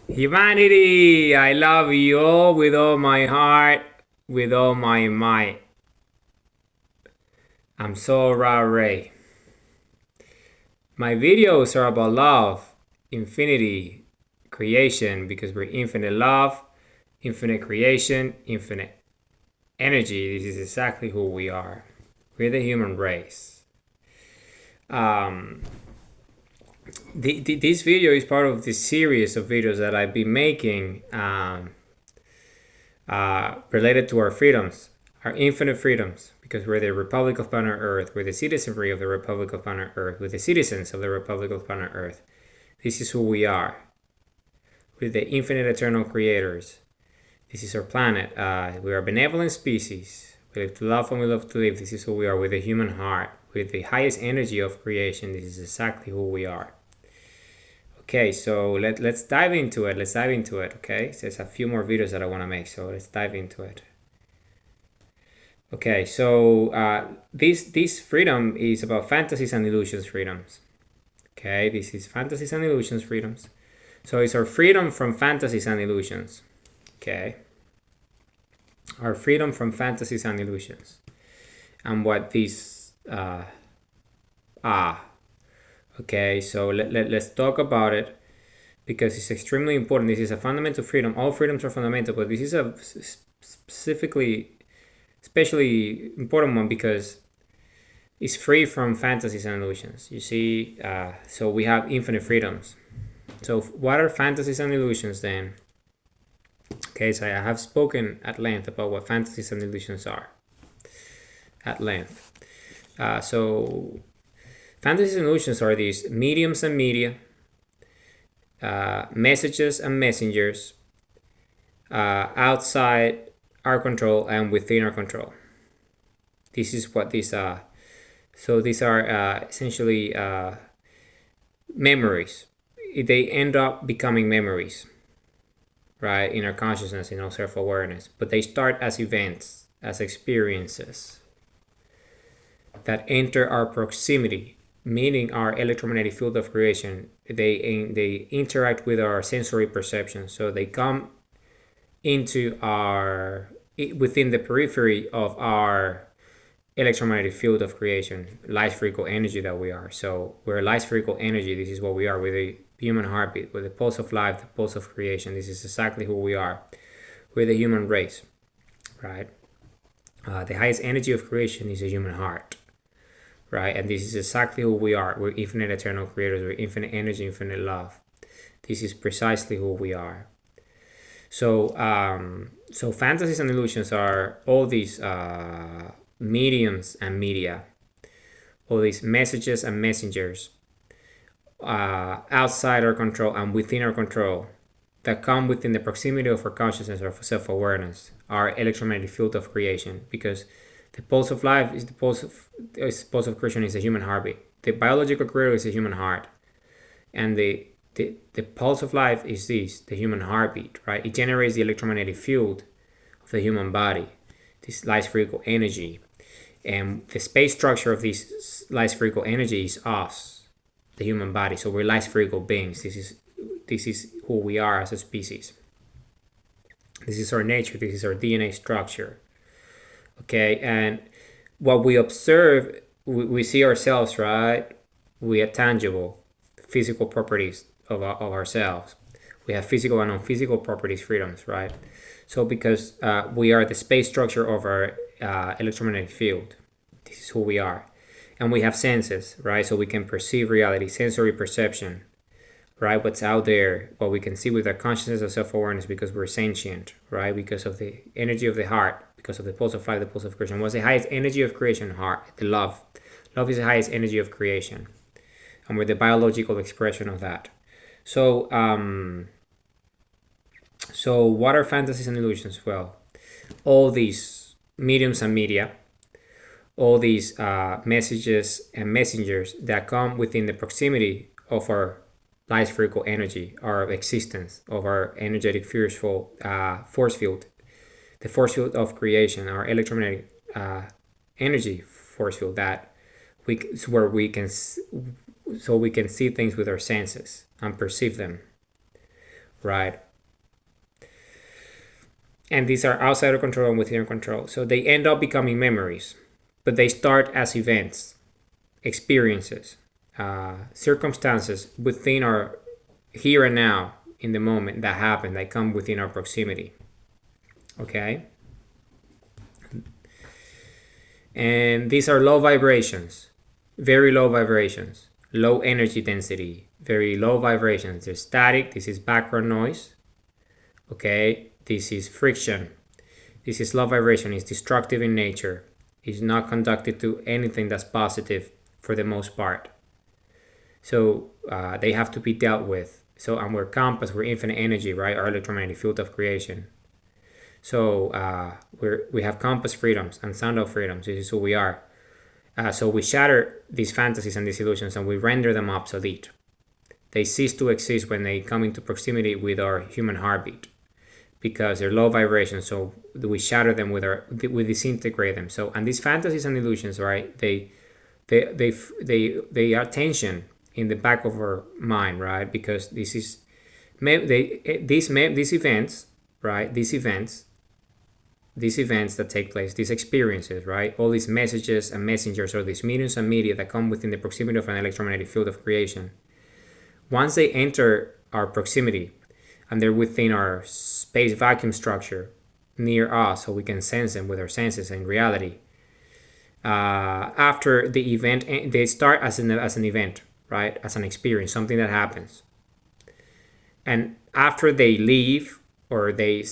Humanity, I love you all with all my heart, with all my might. I'm so Ray. My videos are about love, infinity, creation, because we're infinite love, infinite creation, infinite energy. This is exactly who we are. We're the human race. Um, this video is part of this series of videos that I've been making related to our freedoms, our infinite freedoms, because we're the Republic of Planet Earth, we're the citizenry of the Republic of Planet Earth, we're the citizens of the Republic of Planet Earth. This is who we are. We're the infinite eternal creators. This is our planet. We are a benevolent species. We live to love and we love to live. This is who we are with the human heart, with the highest energy of creation. This is exactly who we are. Okay, so let's dive into it. Let's dive into it. Okay, so there's a few more videos that I want to make, so let's dive into it. Okay, so this freedom is about fantasies and illusions freedoms. Okay, this is fantasies and illusions freedoms. So it's our freedom from fantasies and illusions. Okay, our freedom from fantasies and illusions, and what these are. Okay, so let's talk about it because it's extremely important. This is a fundamental freedom. All freedoms are fundamental, but this is a especially important one because it's free from fantasies and illusions. You see, so we have infinite freedoms. So what are fantasies and illusions then? Okay, so I have spoken at length about what fantasies and illusions are. At length. So fantasies and illusions are these mediums and media, messages and messengers, outside our control and within our control. This is what these are. So these are essentially memories. They end up becoming memories, right, in our consciousness, in our self-awareness. But they start as events, as experiences that enter our proximity, meaning our electromagnetic field of creation. They interact with our sensory perception. So they come into within the periphery of our electromagnetic field of creation, light spherical energy that we are. So we're light spherical energy. This is what we are with the human heartbeat, with the pulse of life, the pulse of creation. This is exactly who we are. We're the human race, right? The highest energy of creation is the human heart, right? And this is exactly who we are. We're infinite eternal creators. We're infinite energy, infinite love. This is precisely who we are. So, so fantasies and illusions are all these mediums and media, all these messages and messengers outside our control and within our control that come within the proximity of our consciousness or self-awareness, our electromagnetic field of creation, because the pulse of life is the pulse of creation is the human heartbeat. The biological creator is the human heart, and the pulse of life is the human heartbeat, right? It generates the electromagnetic field of the human body, this light spherical energy. And the space structure of this light spherical energy is us, the human body. So we're light spherical beings. This is who we are as a species. This is our nature. This is our DNA structure. Okay, and what we observe, we see ourselves, right? We are tangible, physical properties of ourselves. We have physical and non-physical properties, freedoms, right? So because we are the space structure of our electromagnetic field, this is who we are. And we have senses, right? So we can perceive reality, sensory perception, right? What's out there, what we can see with our consciousness of self-awareness, because we're sentient, right? Because of the energy of the heart, because of the pulse of life, the pulse of creation. What's the highest energy of creation? Heart, the love. Love is the highest energy of creation. And we're the biological expression of that. So, so what are fantasies and illusions? Well, all these mediums and media, all these messages and messengers that come within the proximity of our light spherical energy, our existence, of our energetic force field, the force field of creation, our electromagnetic energy force field, that where we can so we can see things with our senses and perceive them. right? And these are outside of control and within your control. So they end up becoming memories, but they start as events, experiences, circumstances within our here and now in the moment that happen, that come within our proximity. Okay? And these are low vibrations, very low vibrations, low energy density, very low vibrations. They're static. This is background noise. Okay? This is friction. This is low vibration. It's destructive in nature. It's not conducted to anything that's positive for the most part. So they have to be dealt with. So, and we're compass, we're infinite energy, right? Our electromagnetic field of creation. So we have compass freedoms and sundial freedoms. This is who we are. So we shatter these fantasies and these illusions, and we render them obsolete. They cease to exist when they come into proximity with our human heartbeat, because they're low vibration. So we shatter them we disintegrate them. So, and these fantasies and illusions, right? They are tension in the back of our mind, right? Because these events, right? These events that take place, these experiences, right? All these messages and messengers, or these mediums and media that come within the proximity of an electromagnetic field of creation. Once they enter our proximity and they're within our space vacuum structure near us, so we can sense them with our senses and reality. After the event, they start as an event, right? As an experience, something that happens. And after they leave, or they're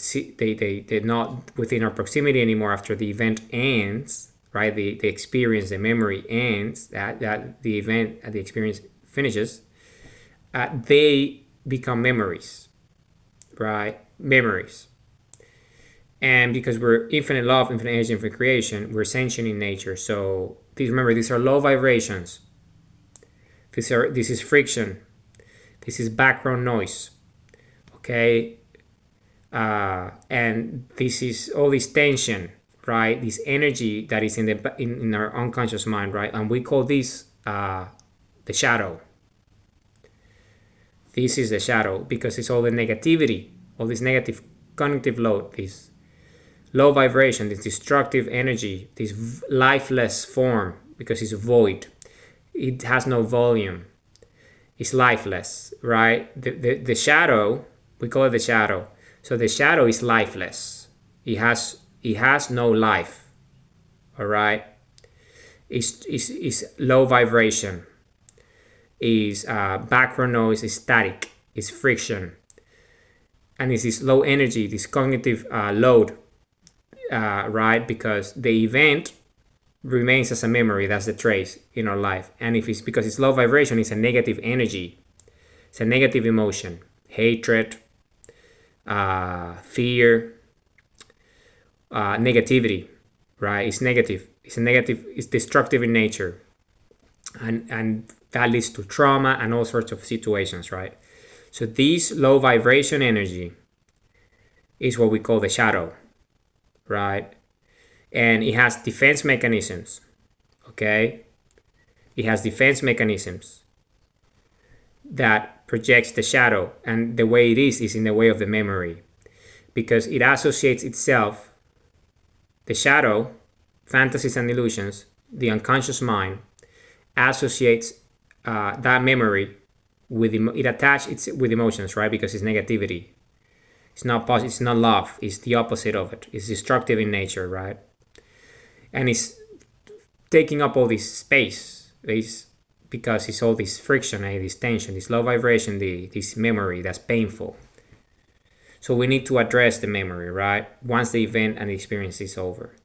not within our proximity anymore, after the event ends, right? The experience, the memory ends, that the event, the experience finishes, they become memories, right? Memories. And because we're infinite love, infinite energy, infinite creation, we're sentient in nature. So remember, these are low vibrations. This is friction. This is background noise. Okay? And this is all this tension, right? This energy that is in our unconscious mind, right? And we call this the shadow. This is the shadow, because it's all the negativity, all this negative cognitive load, this low vibration, this destructive energy, this lifeless form, because it's void. It has no volume. It's lifeless, right? The shadow, we call it the shadow. So the shadow is lifeless. It has no life. All right. It's low vibration. Is background noise. Is static. Is friction. And it's this low energy, this cognitive load, right? Because the event remains as a memory. That's the trace in our life. And if it's because it's low vibration, it's a negative energy. It's a negative emotion. Hatred, fear, negativity, right? It's negative. It's destructive in nature. And that leads to trauma and all sorts of situations, right? So this low vibration energy is what we call the shadow, right? And it has defense mechanisms, okay? It has defense mechanisms that projects the shadow, and the way it is in the way of the memory, because it associates itself, the shadow, fantasies and illusions, the unconscious mind associates that memory with it attaches with emotions, right? Because it's negativity. It's not positive. It's not love. It's the opposite of it. It's destructive in nature, right? And it's taking up all this space. Because it's all this friction, this tension, this low vibration, this memory that's painful. So we need to address the memory, right? Once the event and the experience is over.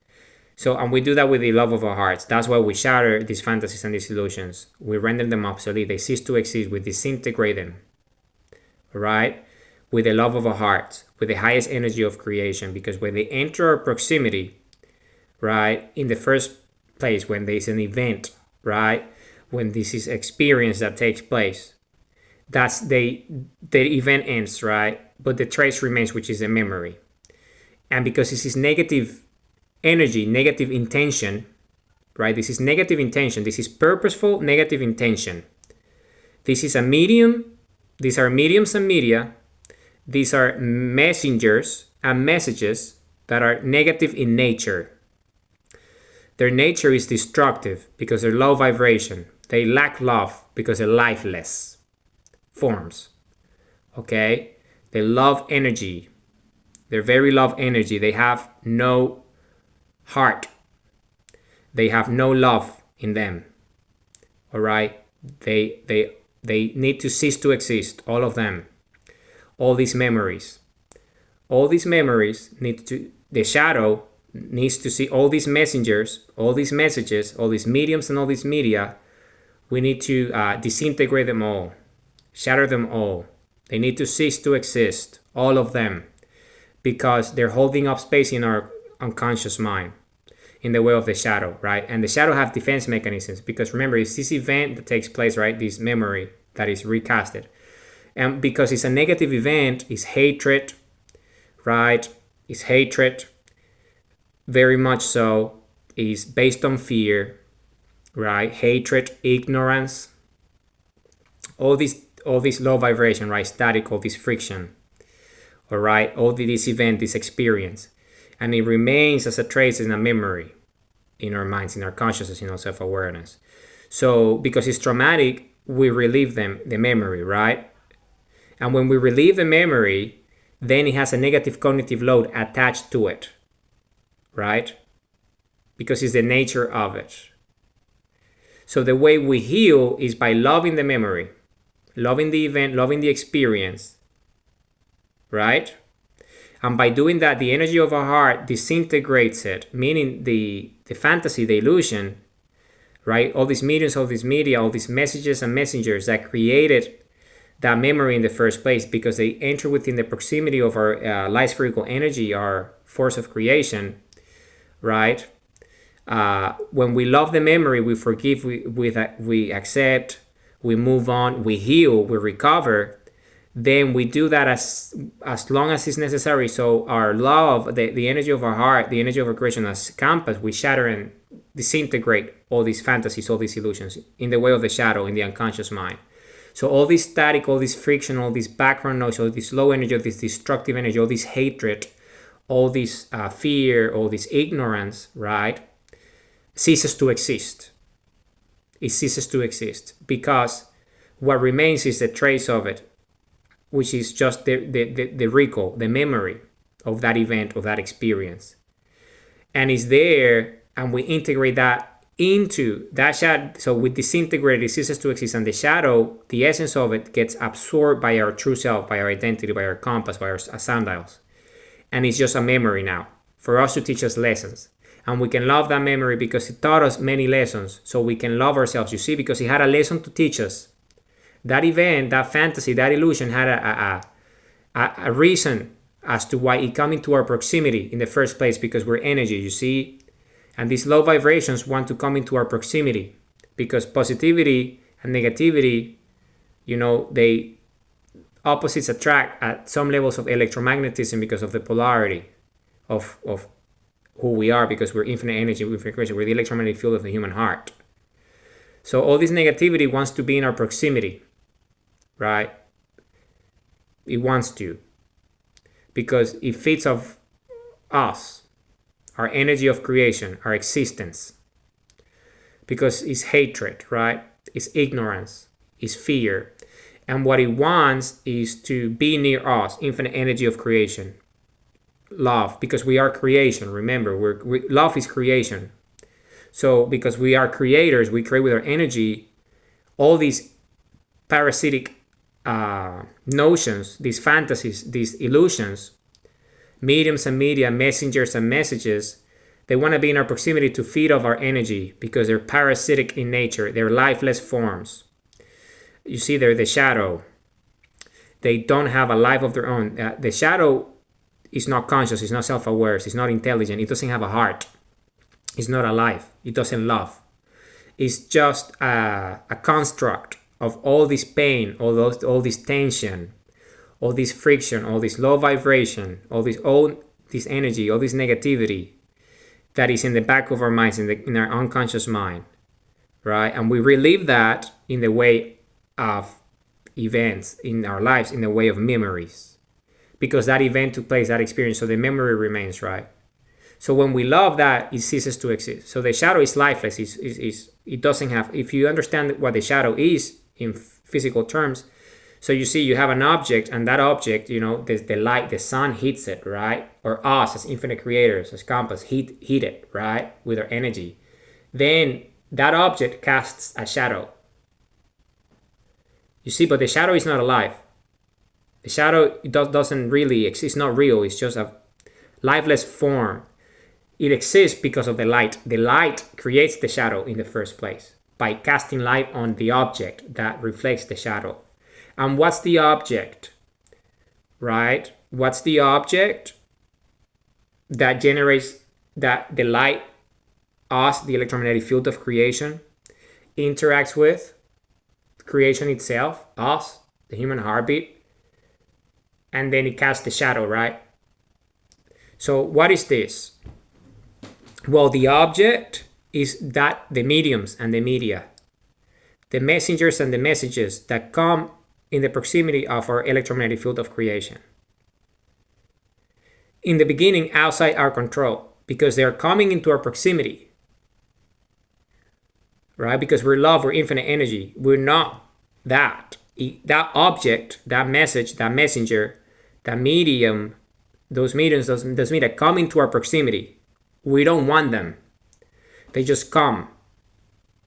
So, and we do that with the love of our hearts. That's why we shatter these fantasies and these illusions. We render them obsolete. They cease to exist. We disintegrate them, right? With the love of our hearts, with the highest energy of creation. Because when they enter our proximity, right, in the first place, when there's an event, right, when this is experience that takes place, that's the event ends, right? But the trace remains, which is a memory. And because this is negative energy, negative intention, right? This is negative intention. This is purposeful negative intention. This is a medium. These are mediums and media These are messengers and messages that are negative in nature. Their nature is destructive because they're low vibration. They lack love because they're lifeless forms. Okay? They love energy. They're very love energy. They have no heart. They have no love in them. All right? They need to cease to exist, all of them. All these memories. All these memories need to, the shadow needs to see all these messengers, all these messages, all these mediums and all these media. We need to disintegrate them all, shatter them all. They need to cease to exist, all of them, because they're holding up space in our unconscious mind in the way of the shadow, right? And the shadow have defense mechanisms because remember, it's this event that takes place, right? This memory that is recasted. And because it's a negative event, it's hatred, right? It's hatred, very much so. Is based on fear, right? Hatred, ignorance, all this low vibration, right? Static, all this friction, all right? All this event, this experience, and it remains as a trace in a memory in our minds, in our consciousness, in our self-awareness. So because it's traumatic, we relieve the memory, right? And when we relieve the memory, then it has a negative cognitive load attached to it, right? Because it's the nature of it. So the way we heal is by loving the memory, loving the event, loving the experience, right? And by doing that, the energy of our heart disintegrates it, meaning the fantasy, the illusion, right? All these mediums, all these media, all these messages and messengers that created that memory in the first place, because they enter within the proximity of our light spherical energy, our force of creation, right? When we love the memory, we forgive, we accept, we move on, we heal, we recover. Then we do that as long as it's necessary. So our love, the energy of our heart, the energy of our creation as compass, we shatter and disintegrate all these fantasies, all these illusions in the way of the shadow, in the unconscious mind. So all this static, all this friction, all this background noise, all this low energy, all this destructive energy, all this hatred, all this fear, all this ignorance, right, ceases to exist. It ceases to exist because what remains is the trace of it, which is just the recall, the memory of that event, of that experience. And it's there, and we integrate that into that shadow. So we disintegrate, it ceases to exist, and the shadow, the essence of it, gets absorbed by our true self, by our identity, by our compass, by our sundials. And it's just a memory now for us to teach us lessons. And we can love that memory because it taught us many lessons. So we can love ourselves, you see, because it had a lesson to teach us. That event, that fantasy, that illusion had a reason as to why it came into our proximity in the first place, because we're energy, you see. And these low vibrations want to come into our proximity because positivity and negativity, they opposites attract at some levels of electromagnetism because of the polarity of who we are, because we're infinite energy, we're the electromagnetic field of the human heart. So all this negativity wants to be in our proximity, right? It wants to, because it feeds off us, our energy of creation, our existence, because it's hatred, right? It's ignorance, it's fear. And what it wants is to be near us, infinite energy of creation, love, because we are creation. Remember, love is creation. So because we are creators, we create with our energy. All these parasitic notions, these fantasies, these illusions, mediums and media, messengers and messages, they want to be in our proximity to feed off our energy because they're parasitic in nature. They're lifeless forms. You see, they're the shadow. They don't have a life of their own. The shadow is not conscious, it's not self-aware, it's not intelligent, it doesn't have a heart. It's not alive, it doesn't love. It's just a construct of all this pain, all this tension, all this friction, all this low vibration, all this energy, all this negativity that is in the back of our minds, in our unconscious mind, right? And we relive that in the way of events in our lives, in the way of memories. because that event took place, that experience, so the memory remains, right? So when we love that, it ceases to exist. So the shadow is lifeless. It doesn't have, if you understand what the shadow is in physical terms, so you see you have an object, and that object, the light, the sun hits it, right? Or us as infinite creators, as compass, hit it, right? With our energy. Then that object casts a shadow. You see, but the shadow is not alive. The shadow doesn't really exist. It's not real. It's just a lifeless form. It exists because of the light. The light creates the shadow in the first place by casting light on the object that reflects the shadow. And what's the object? Right? What's the object that generates that the light, us, the electromagnetic field of creation, interacts with creation itself, us, the human heartbeat, and then it casts the shadow, right? So what is this? Well, the object is that the mediums and the media, the messengers and the messages that come in the proximity of our electromagnetic field of creation. In the beginning, outside our control, because they're coming into our proximity, right? Because we're love, we're infinite energy. We're not that. That object, that message, that messenger, that medium, those mediums, those media come into our proximity. We don't want them. They just come,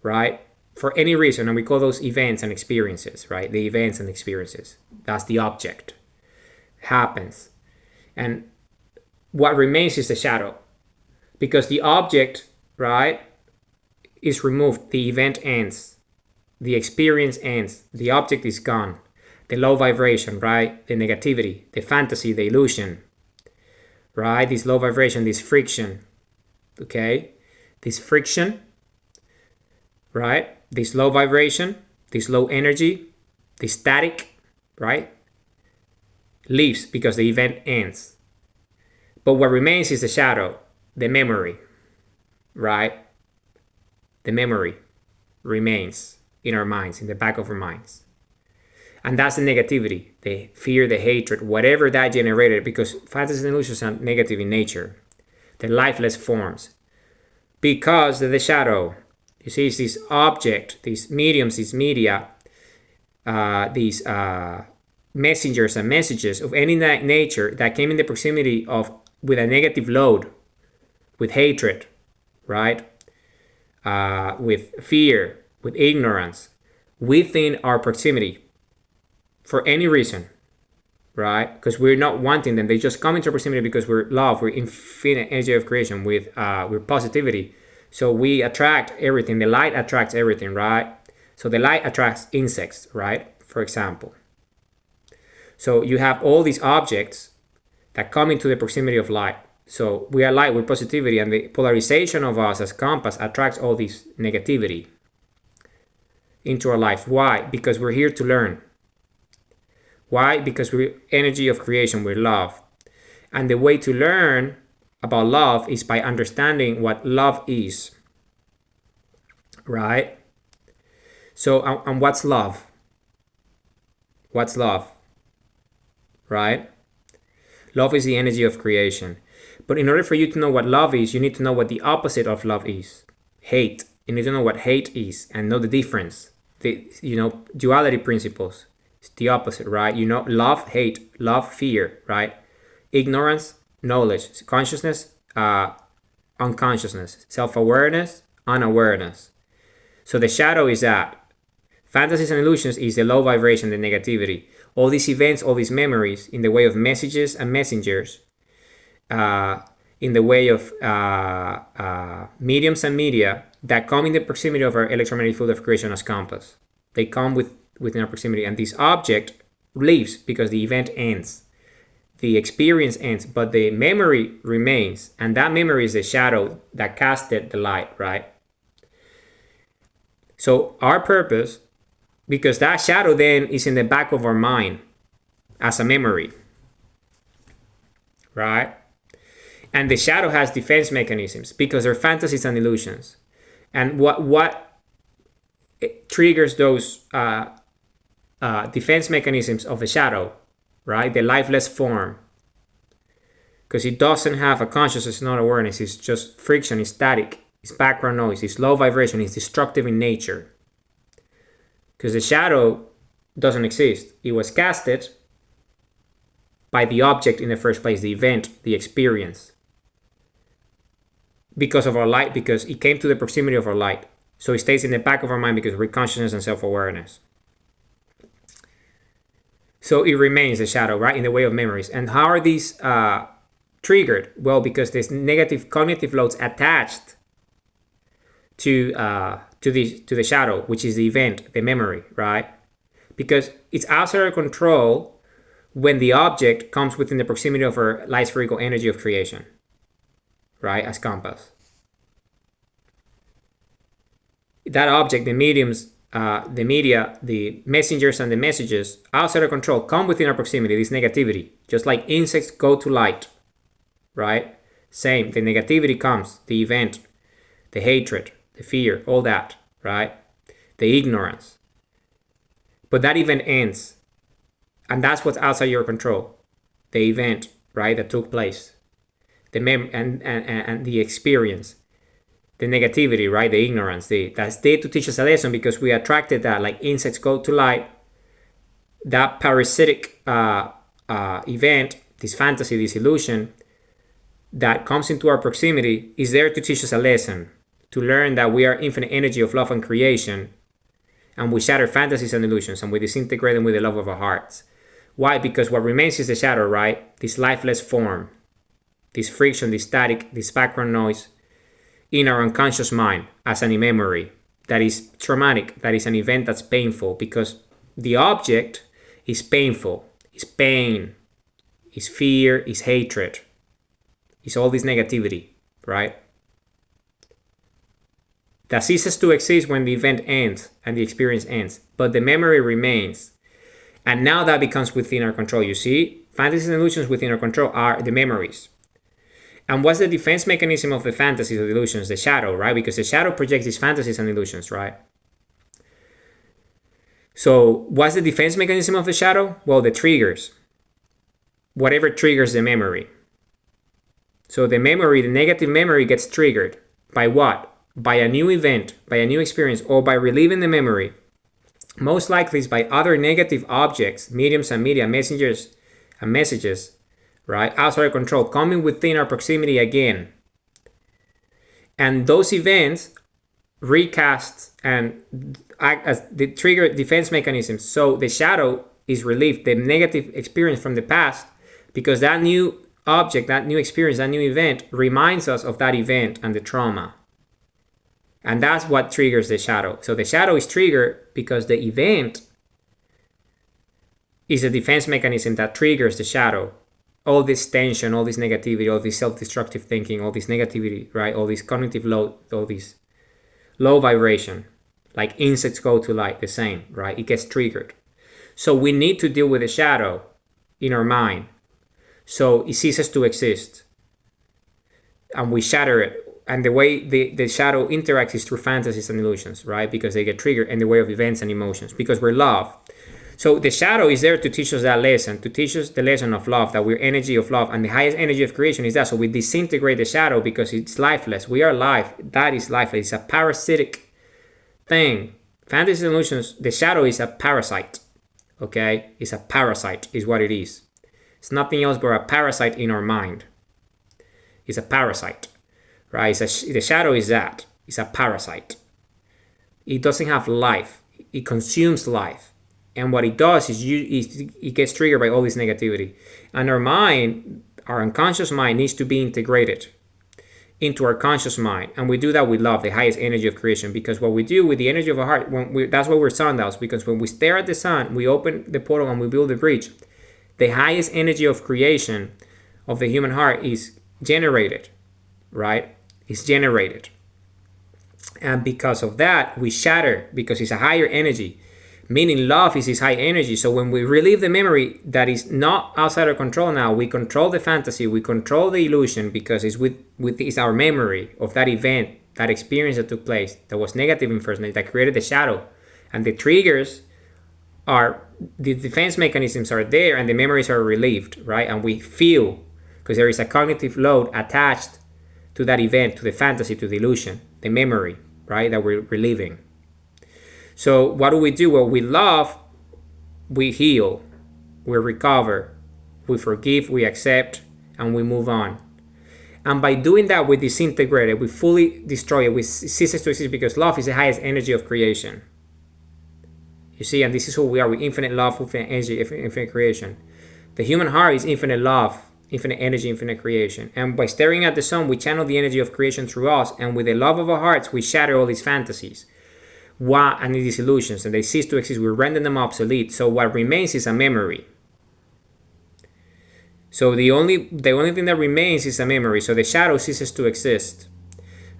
right? For any reason, and we call those events and experiences, right? The events and experiences. That's the object. Happens. And what remains is the shadow. Because the object, right, is removed. The event ends. The experience ends. The object is gone. The low vibration, right? The negativity, the fantasy, the illusion, right? This low vibration, this friction, okay? This friction, right? This low vibration, this low energy, this static, right? Leaves because the event ends. But what remains is the shadow, the memory, right? The memory remains in our minds, in the back of our minds. And that's the negativity, the fear, the hatred, whatever that generated, because fantasies and illusions are negative in nature. They're lifeless forms. Because of the shadow, you see, it's this object, these mediums, these media, these messengers and messages of any nature that came in the proximity of, with a negative load, with hatred, right? With fear, with ignorance, within our proximity, for any reason, right? Because we're not wanting them. They just come into proximity because we're love, we're infinite energy of creation, with we're positivity. So we attract everything. The light attracts everything, right? So the light attracts insects, right? For example. So you have all these objects that come into the proximity of light. So we are light, we're positivity, and the polarization of us as compass attracts all this negativity into our life. Why? Because we're here to learn. Why? Because we're energy of creation, we're love. And the way to learn about love is by understanding what love is. Right? So, and what's love? What's love? Right? Love is the energy of creation. But in order for you to know what love is, you need to know what the opposite of love is. Hate. You need to know what hate is and know the difference. Duality principles. It's the opposite, right? Love, hate, love, fear, right? Ignorance, knowledge, consciousness, unconsciousness, self-awareness, unawareness. So the shadow is that. Fantasies and illusions is the low vibration, the negativity. All these events, all these memories in the way of messages and messengers, in the way of mediums and media that come in the proximity of our electromagnetic field of creation as compass. They come within our proximity, and this object leaves because the event ends. The experience ends, but the memory remains, and that memory is the shadow that casted the light, right? So our purpose, because that shadow then is in the back of our mind as a memory, right? And the shadow has defense mechanisms because they're fantasies and illusions. And what triggers those defense mechanisms of the shadow, right? The lifeless form, because it doesn't have a consciousness, not awareness. It's just friction, it's static, it's background noise, it's low vibration, it's destructive in nature. Because the shadow doesn't exist. It was casted by the object in the first place, the event, the experience. Because of our light, because it came to the proximity of our light. So it stays in the back of our mind because of consciousness and self-awareness. So it remains a shadow, right, in the way of memories. And how are these triggered? Well, because there's negative cognitive loads attached to the shadow, which is the event, the memory, right? Because it's outside our control when the object comes within the proximity of our light spherical energy of creation, right, as compass. That object, the mediums, the media, the messengers and the messages outside our control come within our proximity, this negativity. Just like insects go to light, right? Same, the negativity comes, the event, the hatred, the fear, all that, right? The ignorance. But that event ends. And that's what's outside your control. The event, right, that took place. The and the experience. The negativity, right? The ignorance. That's there to teach us a lesson because we attracted that, like insects go to light. That parasitic event, this fantasy, this illusion that comes into our proximity is there to teach us a lesson, to learn that we are infinite energy of love and creation, and we shatter fantasies and illusions, and we disintegrate them with the love of our hearts. Why? Because what remains is the shadow, right? This lifeless form, this friction, this static, this background noise in our unconscious mind as an memory that is traumatic, that is an event that's painful, because the object is painful, is pain, is fear, is hatred, is all this negativity, right? That ceases to exist when the event ends and the experience ends, but the memory remains. And now that becomes within our control. You see, fantasies and illusions within our control are the memories. And what's the defense mechanism of the fantasies or illusions? The shadow, right? Because the shadow projects these fantasies and illusions, right? So what's the defense mechanism of the shadow? Well, the triggers. Whatever triggers the memory. So the memory, the negative memory gets triggered. By what? By a new event, by a new experience, or by reliving the memory. Most likely is by other negative objects, mediums and media, messengers and messages, right? Outside of control, coming within our proximity again. And those events recast and act as the trigger defense mechanisms. So the shadow is relieved, the negative experience from the past, because that new object, that new experience, that new event reminds us of that event and the trauma. And that's what triggers the shadow. So the shadow is triggered because the event is a defense mechanism that triggers the shadow. All this tension, all this negativity, all this self-destructive thinking, all this negativity, right? All this cognitive load, all this low vibration, like insects go to light, the same, right? It gets triggered. So we need to deal with the shadow in our mind. So it ceases to exist. And we shatter it. And the way the shadow interacts is through fantasies and illusions, right? Because they get triggered in the way of events and emotions, because we're love. So the shadow is there to teach us that lesson, to teach us the lesson of love, that we're energy of love. And the highest energy of creation is that. So we disintegrate the shadow because it's lifeless. We are life. That is lifeless. It's a parasitic thing. Fantasies and illusions, the shadow is a parasite, okay? It's a parasite is what it is. It's nothing else but a parasite in our mind. It's a parasite. Right? The shadow is that. It's a parasite. It doesn't have life. It consumes life. And what it does is it gets triggered by all this negativity. And our mind, our unconscious mind, needs to be integrated into our conscious mind. And we do that with love, the highest energy of creation. Because what we do with the energy of our heart, that's why we're sundials. Because when we stare at the sun, we open the portal and we build the bridge. The highest energy of creation of the human heart is generated, right? Is generated. And because of that, we shatter, because it's a higher energy. Meaning love is this high energy. So when we relive the memory that is not outside our control now, we control the fantasy, we control the illusion, because it's our memory of that event, that experience that took place, that was negative in first place, that created the shadow. And the triggers are, the defense mechanisms are there, and the memories are relieved, right? And we feel because there is a cognitive load attached to that event, to the fantasy, to the illusion, the memory, right, that we're reliving. So what do? Well, we love, we heal, we recover, we forgive, we accept, and we move on. And by doing that, we disintegrate it, we fully destroy it, we ceases to exist, because love is the highest energy of creation. You see, and this is who we are, with infinite love, infinite energy, infinite creation. The human heart is infinite love, infinite energy, infinite creation. And by staring at the sun, we channel the energy of creation through us, and with the love of our hearts, we shatter all these fantasies and these illusions, and they cease to exist. We render them obsolete. So what remains is a memory. So the only thing that remains is a memory. So the shadow ceases to exist,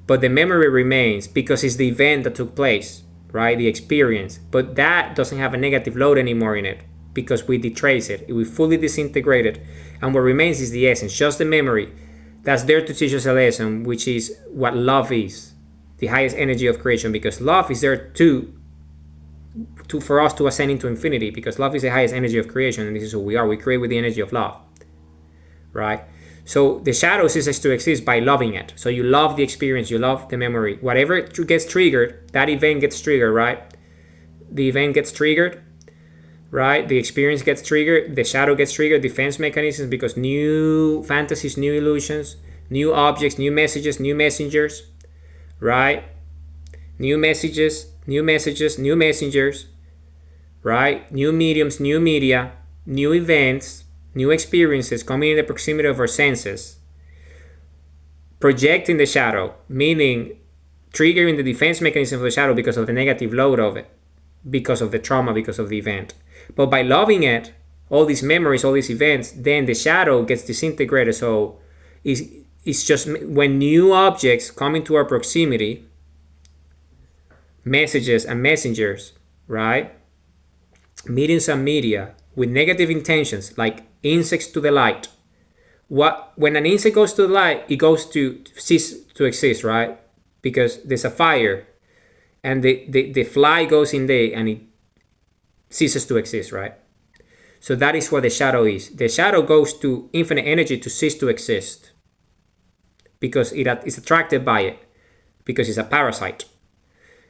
but the memory remains because it's the event that took place, right? The experience. But that doesn't have a negative load anymore in it, because we detrace it, we fully disintegrate it, and what remains is the essence, just the memory that's there to teach us a lesson, which is what love is, the highest energy of creation, because love is there for us to ascend into infinity, because love is the highest energy of creation, and this is who we are. We create with the energy of love, right? So the shadow ceases to exist by loving it. So you love the experience, you love the memory. Whatever gets triggered, that event gets triggered, right? The event gets triggered, right? The experience gets triggered, the shadow gets triggered, defense mechanisms, because new fantasies, new illusions, new objects, new messages, new messengers, right? New messages, new messengers, right? New mediums, new media, new events, new experiences coming in the proximity of our senses, projecting the shadow, meaning triggering the defense mechanism of the shadow because of the negative load of it, because of the trauma, because of the event. But by loving it, all these memories, all these events, then the shadow gets disintegrated. So it's just when new objects come into our proximity, messages and messengers, right? Mediums and media with negative intentions, like insects to the light. When an insect goes to the light, it goes to cease to exist, right? Because there's a fire, and the fly goes in there and it ceases to exist, right? So that is what the shadow is. The shadow goes to infinite energy to cease to exist, because it is attracted by it, because it's a parasite.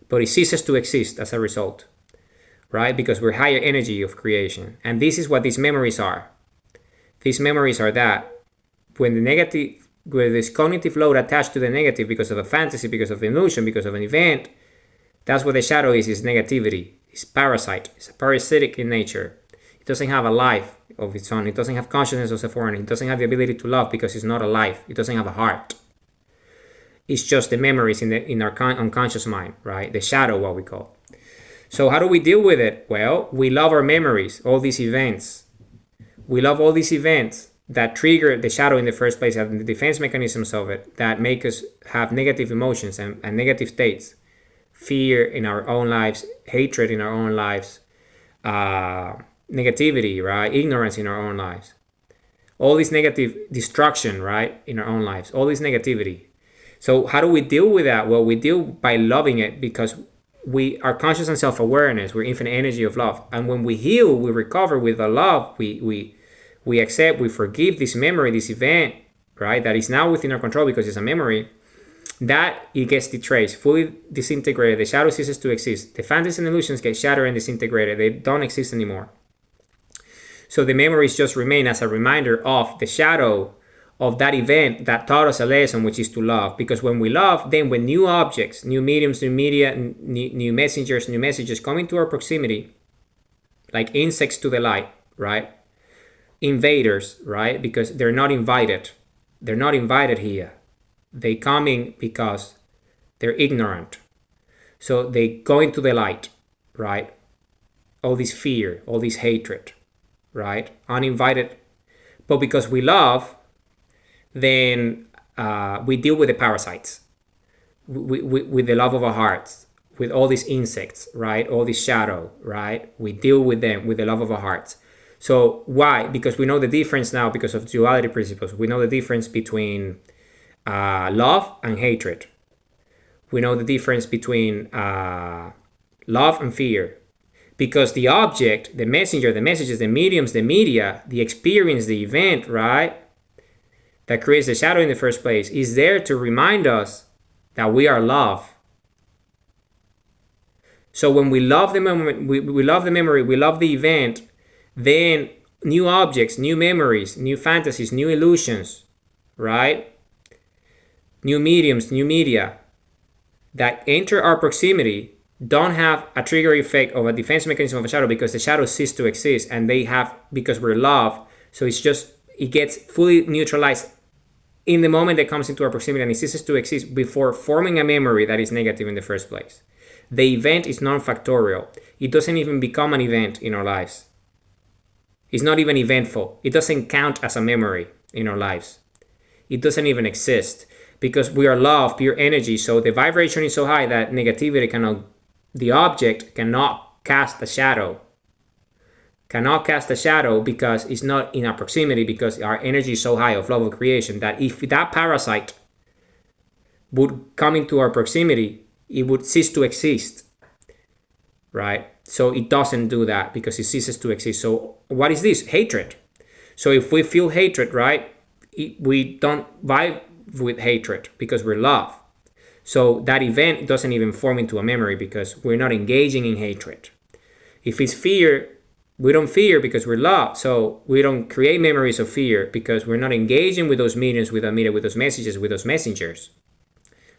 But it ceases to exist as a result, right? Because we're higher energy of creation. And this is what these memories are. These memories are that when this cognitive load attached to the negative because of a fantasy, because of an illusion, because of an event, that's what the shadow is negativity. It's parasite. It's parasitic in nature. It doesn't have a life of its own. It doesn't have consciousness of self-awareness. It doesn't have the ability to love because it's not alive. It doesn't have a heart. It's just the memories in our unconscious mind, right? The shadow, what we call. So how do we deal with it? Well, we love our memories, all these events. We love all these events that trigger the shadow in the first place, and the defense mechanisms of it that make us have negative emotions and negative states. Fear in our own lives, hatred in our own lives, negativity, right? Ignorance in our own lives. All this negative destruction, right? In our own lives. All this negativity. So how do we deal with that? Well, we deal by loving it, because we are conscious and self-awareness. We're infinite energy of love. And when we heal, we recover with the love. We accept, we forgive this memory, this event, right? That is now within our control because it's a memory. That it gets detraced, fully disintegrated. The shadow ceases to exist. The fantasies and illusions get shattered and disintegrated. They don't exist anymore. So the memories just remain as a reminder of the shadow of that event that taught us a lesson, which is to love. Because when we love, then when new objects, new mediums, new media, new messengers, new messages come into our proximity, like insects to the light, right? Invaders, right? Because they're not invited. They're not invited here. They come in because they're ignorant. So they go into the light, right? All this fear, all this hatred, right? Uninvited. But because we love, then we deal with the parasites, with the love of our hearts, with all these insects, right? All this shadow, right? We deal with them with the love of our hearts. So why? Because we know the difference now, because of duality principles. We know the difference between love and hatred. We know the difference between love and fear. Because the object, the messenger, the messages, the mediums, the media, the experience, the event, right? that creates the shadow in the first place, is there to remind us that we are love. So when we love the moment, we love the memory, we love the event, then new objects, new memories, new fantasies, new illusions, right? New mediums, new media that enter our proximity don't have a trigger effect of a defense mechanism of a shadow, because the shadow ceases to exist, and they have, because we're love. So it gets fully neutralized in the moment that comes into our proximity, and it ceases to exist before forming a memory that is negative in the first place. The event is non-factorial. It doesn't even become an event in our lives. It's not even eventful. It doesn't count as a memory in our lives. It doesn't even exist, because we are love, pure energy. So the vibration is so high that the object cannot cast a shadow. Cannot cast a shadow because it's not in our proximity, because our energy is so high of love of creation that if that parasite would come into our proximity, it would cease to exist, right? So it doesn't do that because it ceases to exist. So what is this? Hatred. So if we feel hatred, right, we don't vibe with hatred because we're love. So that event doesn't even form into a memory because we're not engaging in hatred. If it's fear, we don't fear because we're love. So we don't create memories of fear because we're not engaging with those mediums, with those messages, with those messengers,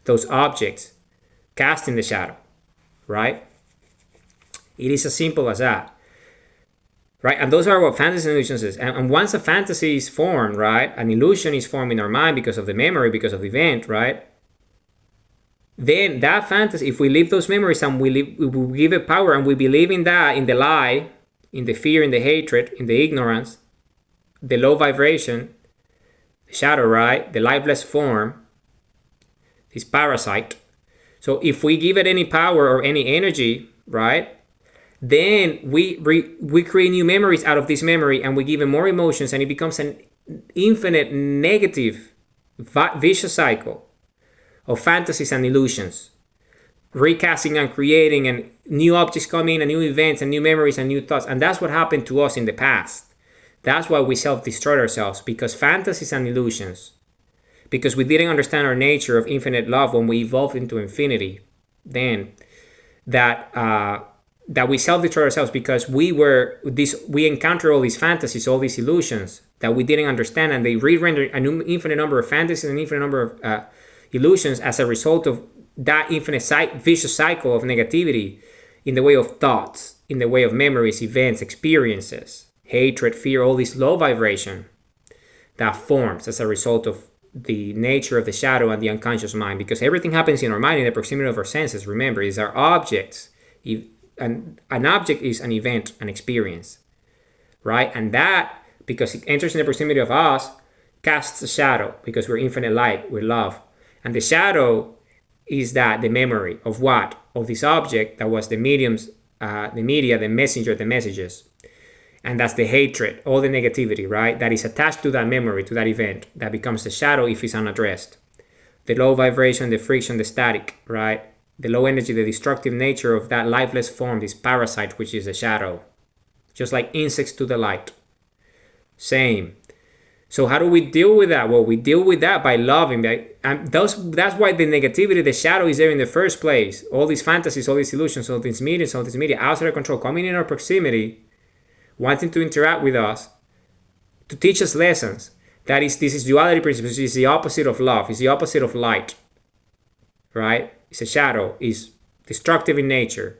those objects casting the shadow, right? It is as simple as that, right? And those are what fantasy and illusions is. And once a fantasy is formed, right, an illusion is formed in our mind because of the memory, because of the event, right? Then that fantasy, if we leave those memories and we give it power and we believe in that, in the lie, in the fear, in the hatred, in the ignorance, the low vibration, the shadow, right, the lifeless form, this parasite. So if we give it any power or any energy, right, then we create new memories out of this memory, and we give it more emotions, and it becomes an infinite negative vicious cycle of fantasies and illusions, recasting and creating, and new objects come in, and new events and new memories and new thoughts. And that's what happened to us in the past. That's why we self-destroyed ourselves, because fantasies and illusions, because we didn't understand our nature of infinite love when we evolved into infinity, then that we self-destroyed ourselves because we encountered all these fantasies, all these illusions that we didn't understand, and they re-rendered an infinite number of fantasies and an infinite number of illusions as a result of that infinite vicious cycle of negativity in the way of thoughts, in the way of memories, events, experiences, hatred, fear, all this low vibration that forms as a result of the nature of the shadow and the unconscious mind, because everything happens in our mind, in the proximity of our senses. Remember, these are objects. An object is an event, an experience, right? And that, because it enters in the proximity of us, casts a shadow, because we're infinite light, we're love. And the shadow is that the memory of what? Of this object that was the mediums, the media, the messenger, the messages. And that's the hatred, all the negativity, right? That is attached to that memory, to that event, that becomes the shadow if it's unaddressed. The low vibration, the friction, the static, right? The low energy, the destructive nature of that lifeless form, this parasite, which is a shadow. Just like insects to the light. Same. So how do we deal with that? Well, we deal with that by loving. And that's why the negativity, the shadow is there in the first place. All these fantasies, all these illusions, all this media outside our control, coming in our proximity, wanting to interact with us, to teach us lessons. This is duality principle. It's the opposite of love. It's the opposite of light, right? It's a shadow. It's destructive in nature.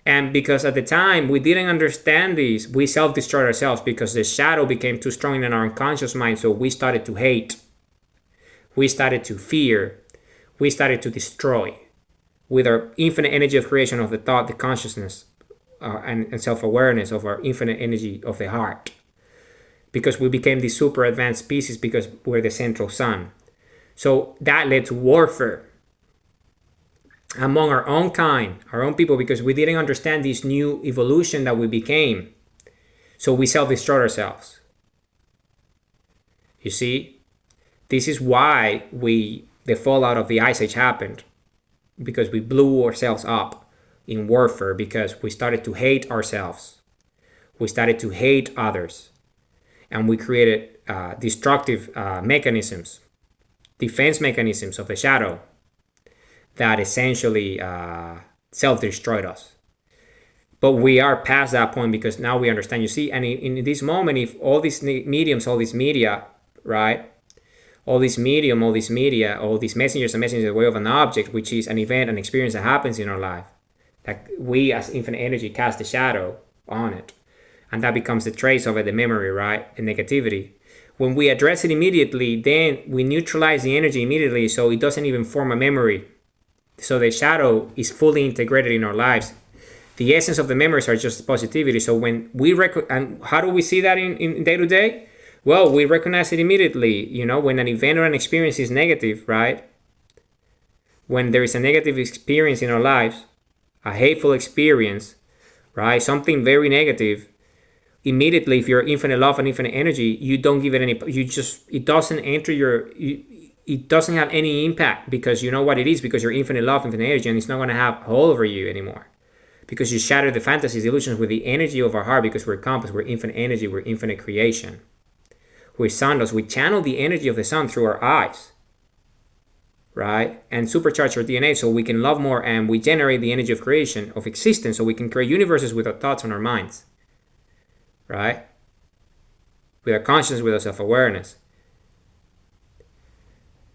And because at the time we didn't understand this, we self-destroyed ourselves because the shadow became too strong in our unconscious mind. So we started to hate. We started to fear. We started to destroy with our infinite energy of creation of the thought, the consciousness, and self-awareness of our infinite energy of the heart, because we became these super advanced species because we're the central sun. So that led to warfare among our own kind, our own people, because we didn't understand this new evolution that we became. So we self-destroyed ourselves. You see, this is why the fallout of the Ice Age happened, because we blew ourselves up in warfare, because we started to hate ourselves. We started to hate others. And we created destructive mechanisms, defense mechanisms of the shadow that essentially self-destroyed us. But we are past that point because now we understand. You see, and in this moment, if all these mediums, all this media, right? All this medium, all this media, all these messengers and messengers, the way of an object, which is an event, an experience that happens in our life, that we as infinite energy cast a shadow on it. And that becomes the trace of it, the memory, right? The negativity. When we address it immediately, then we neutralize the energy immediately so it doesn't even form a memory. So the shadow is fully integrated in our lives. The essence of the memories are just positivity. So when we and how do we see that in day to day? Well, we recognize it immediately. You know, when an event or an experience is negative, right? When there is a negative experience in our lives, a hateful experience, right? Something very negative. Immediately, if you're infinite love and infinite energy, you don't give it any. It doesn't enter it doesn't have any impact because you know what it is, because you're infinite love, infinite energy, and it's not going to have hold over you anymore. Because you shatter the fantasies, the illusions with the energy of our heart, because we're compass, we're infinite energy, we're infinite creation. We're sundials, we channel the energy of the sun through our eyes, right? And supercharge our DNA so we can love more, and we generate the energy of creation, of existence, so we can create universes with our thoughts and our minds, right? With our consciousness, with our self-awareness.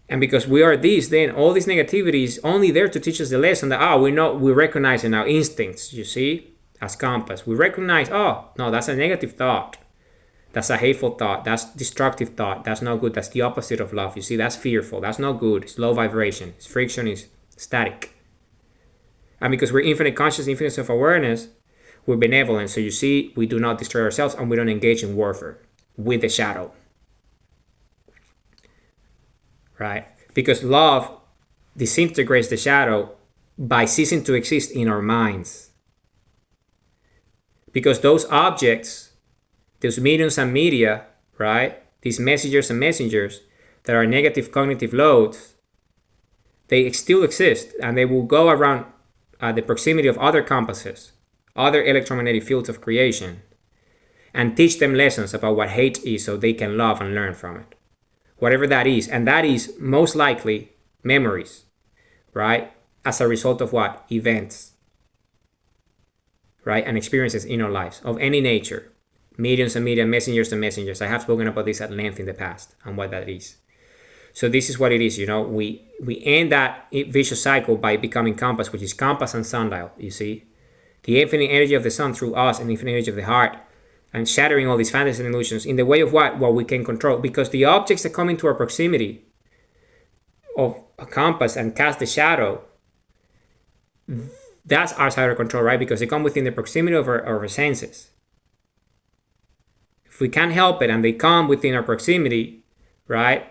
And because we are these, then all this negativity is only there to teach us the lesson that, we recognize in our instincts, you see, as compass. We recognize, no, that's a negative thought. That's a hateful thought. That's destructive thought. That's not good. That's the opposite of love. You see, that's fearful. That's not good. It's low vibration. It's friction. It's static. And because we're infinite conscious, infinite self-awareness, we're benevolent. So you see, we do not destroy ourselves and we don't engage in warfare with the shadow. Right? Because love disintegrates the shadow by ceasing to exist in our minds. Because those objects, those mediums and media, right? These messengers and messengers that are negative cognitive loads, they still exist and they will go around the proximity of other compasses, other electromagnetic fields of creation, and teach them lessons about what hate is so they can love and learn from it. Whatever that is. And that is most likely memories, right? As a result of what? Events, right? And experiences in our lives of any nature. Mediums and media, messengers and messengers. I have spoken about this at length in the past and what that is. So this is what it is, we end that vicious cycle by becoming compass, which is compass and sundial, you see. The infinite energy of the sun through us and infinite energy of the heart, and shattering all these fantasies and illusions in the way of what we can control. Because the objects that come into our proximity of a compass and cast the shadow, that's outside our control, right? Because they come within the proximity of our senses. If we can't help it and they come within our proximity, right,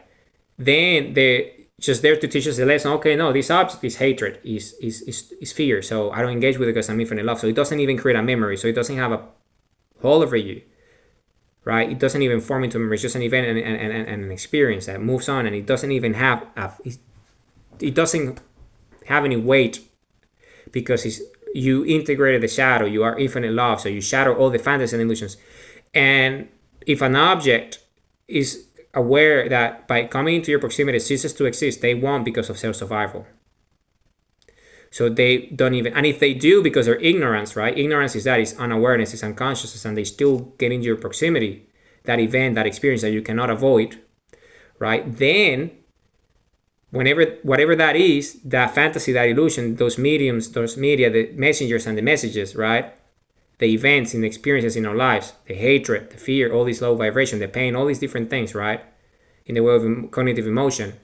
then they're just there to teach us the lesson. Okay, no, this object is hatred, is fear. So I don't engage with it because I'm infinite love. So it doesn't even create a memory. So it doesn't have a hold over you, right? It doesn't even form into a memory. It's just an event and an experience that moves on, and it doesn't even have it doesn't have any weight because you integrated the shadow. You are infinite love, so you shatter all the fantasies and illusions. And if an object is aware that by coming into your proximity it ceases to exist, they won't because of self-survival. So they don't even, and if they do because they're ignorance, right? Ignorance is unawareness, is unconsciousness, and they still get into your proximity, that event, that experience that you cannot avoid, right? Then, whatever that is, that fantasy, that illusion, those mediums, those media, the messengers and the messages, right? The events and the experiences in our lives, the hatred, the fear, all this low vibration, the pain, all these different things, right? In the way of cognitive emotion,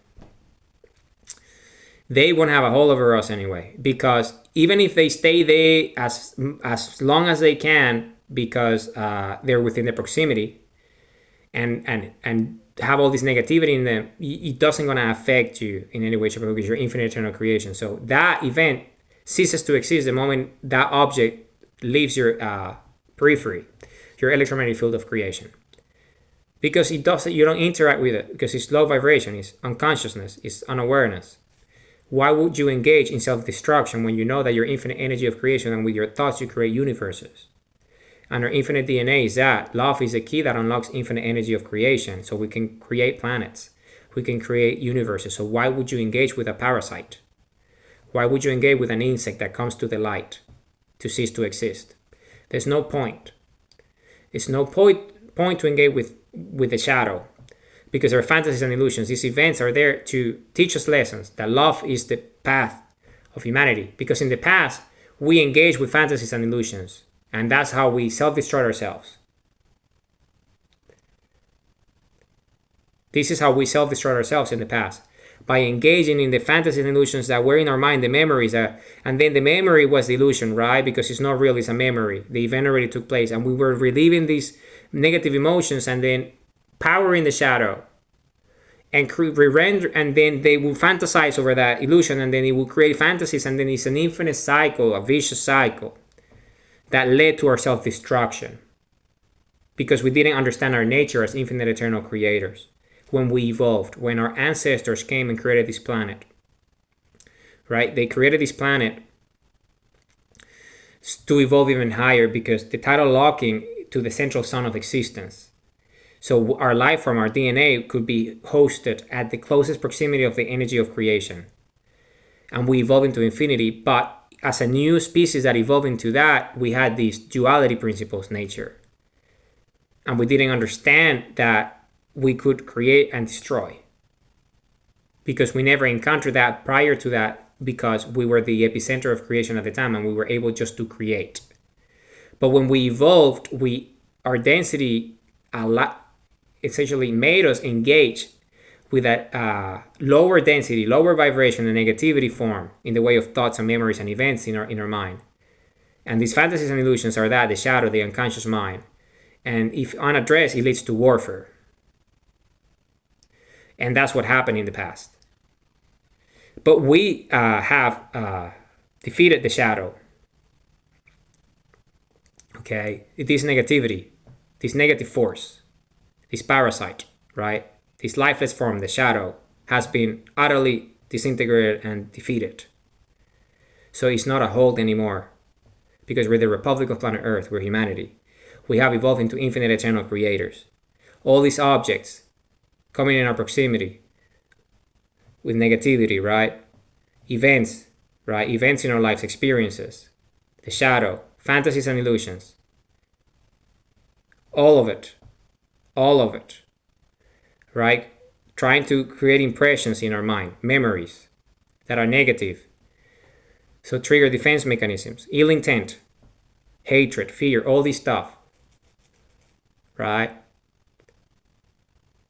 they won't have a hold over us anyway, because even if they stay there as long as they can, because they're within the proximity and have all this negativity in them, it doesn't going to affect you in any way, shape, or form because you're infinite eternal creation. So that event ceases to exist the moment that object leaves your periphery, your electromagnetic field of creation. Because it doesn't, you don't interact with it, because it's low vibration, it's unconsciousness, it's unawareness. Why would you engage in self-destruction when you know that you're infinite energy of creation and with your thoughts you create universes? And our infinite DNA is that love is the key that unlocks infinite energy of creation. So we can create planets, we can create universes. So why would you engage with a parasite? Why would you engage with an insect that comes to the light to cease to exist? There's no point. It's no point to engage with the shadow, because our fantasies and illusions, these events are there to teach us lessons, that love is the path of humanity. Because in the past, we engage with fantasies and illusions, and that's how we self-destroy ourselves. This is how we self-destroy ourselves in the past, by engaging in the fantasies and illusions that were in our mind, the memories, and then the memory was the illusion, right? Because it's not real, it's a memory. The event already took place, and we were reliving these negative emotions and then powering the shadow and re-render, and then they will fantasize over that illusion, and then it will create fantasies, and then it's an infinite cycle, a vicious cycle that led to our self-destruction, because we didn't understand our nature as infinite eternal creators. When we evolved, when our ancestors came and created this planet, right? They created this planet to evolve even higher, because the tidal locking to the central sun of existence. So our life form, our DNA, could be hosted at the closest proximity of the energy of creation. And we evolved into infinity, but as a new species that evolved into that, we had these duality principles, nature. And we didn't understand that we could create and destroy, because we never encountered that prior to that, because we were the epicenter of creation at the time, and we were able just to create. But when we evolved, our density essentially made us engage with a lower density, lower vibration, and negativity form in the way of thoughts and memories and events in our mind. And these fantasies and illusions are that, the shadow, the unconscious mind. And if unaddressed, it leads to warfare. And that's what happened in the past. But we have defeated the shadow. Okay? This negativity, this negative force, this parasite, right? This lifeless form, the shadow, has been utterly disintegrated and defeated. So it's not a hold anymore, because we're the Republic of planet Earth, we're humanity. We have evolved into infinite eternal creators. All these objects coming in our proximity with negativity, right? Events, right? Events in our lives, experiences, the shadow, fantasies and illusions. All of it, right? Trying to create impressions in our mind, memories that are negative. So trigger defense mechanisms, ill intent, hatred, fear, all this stuff, right?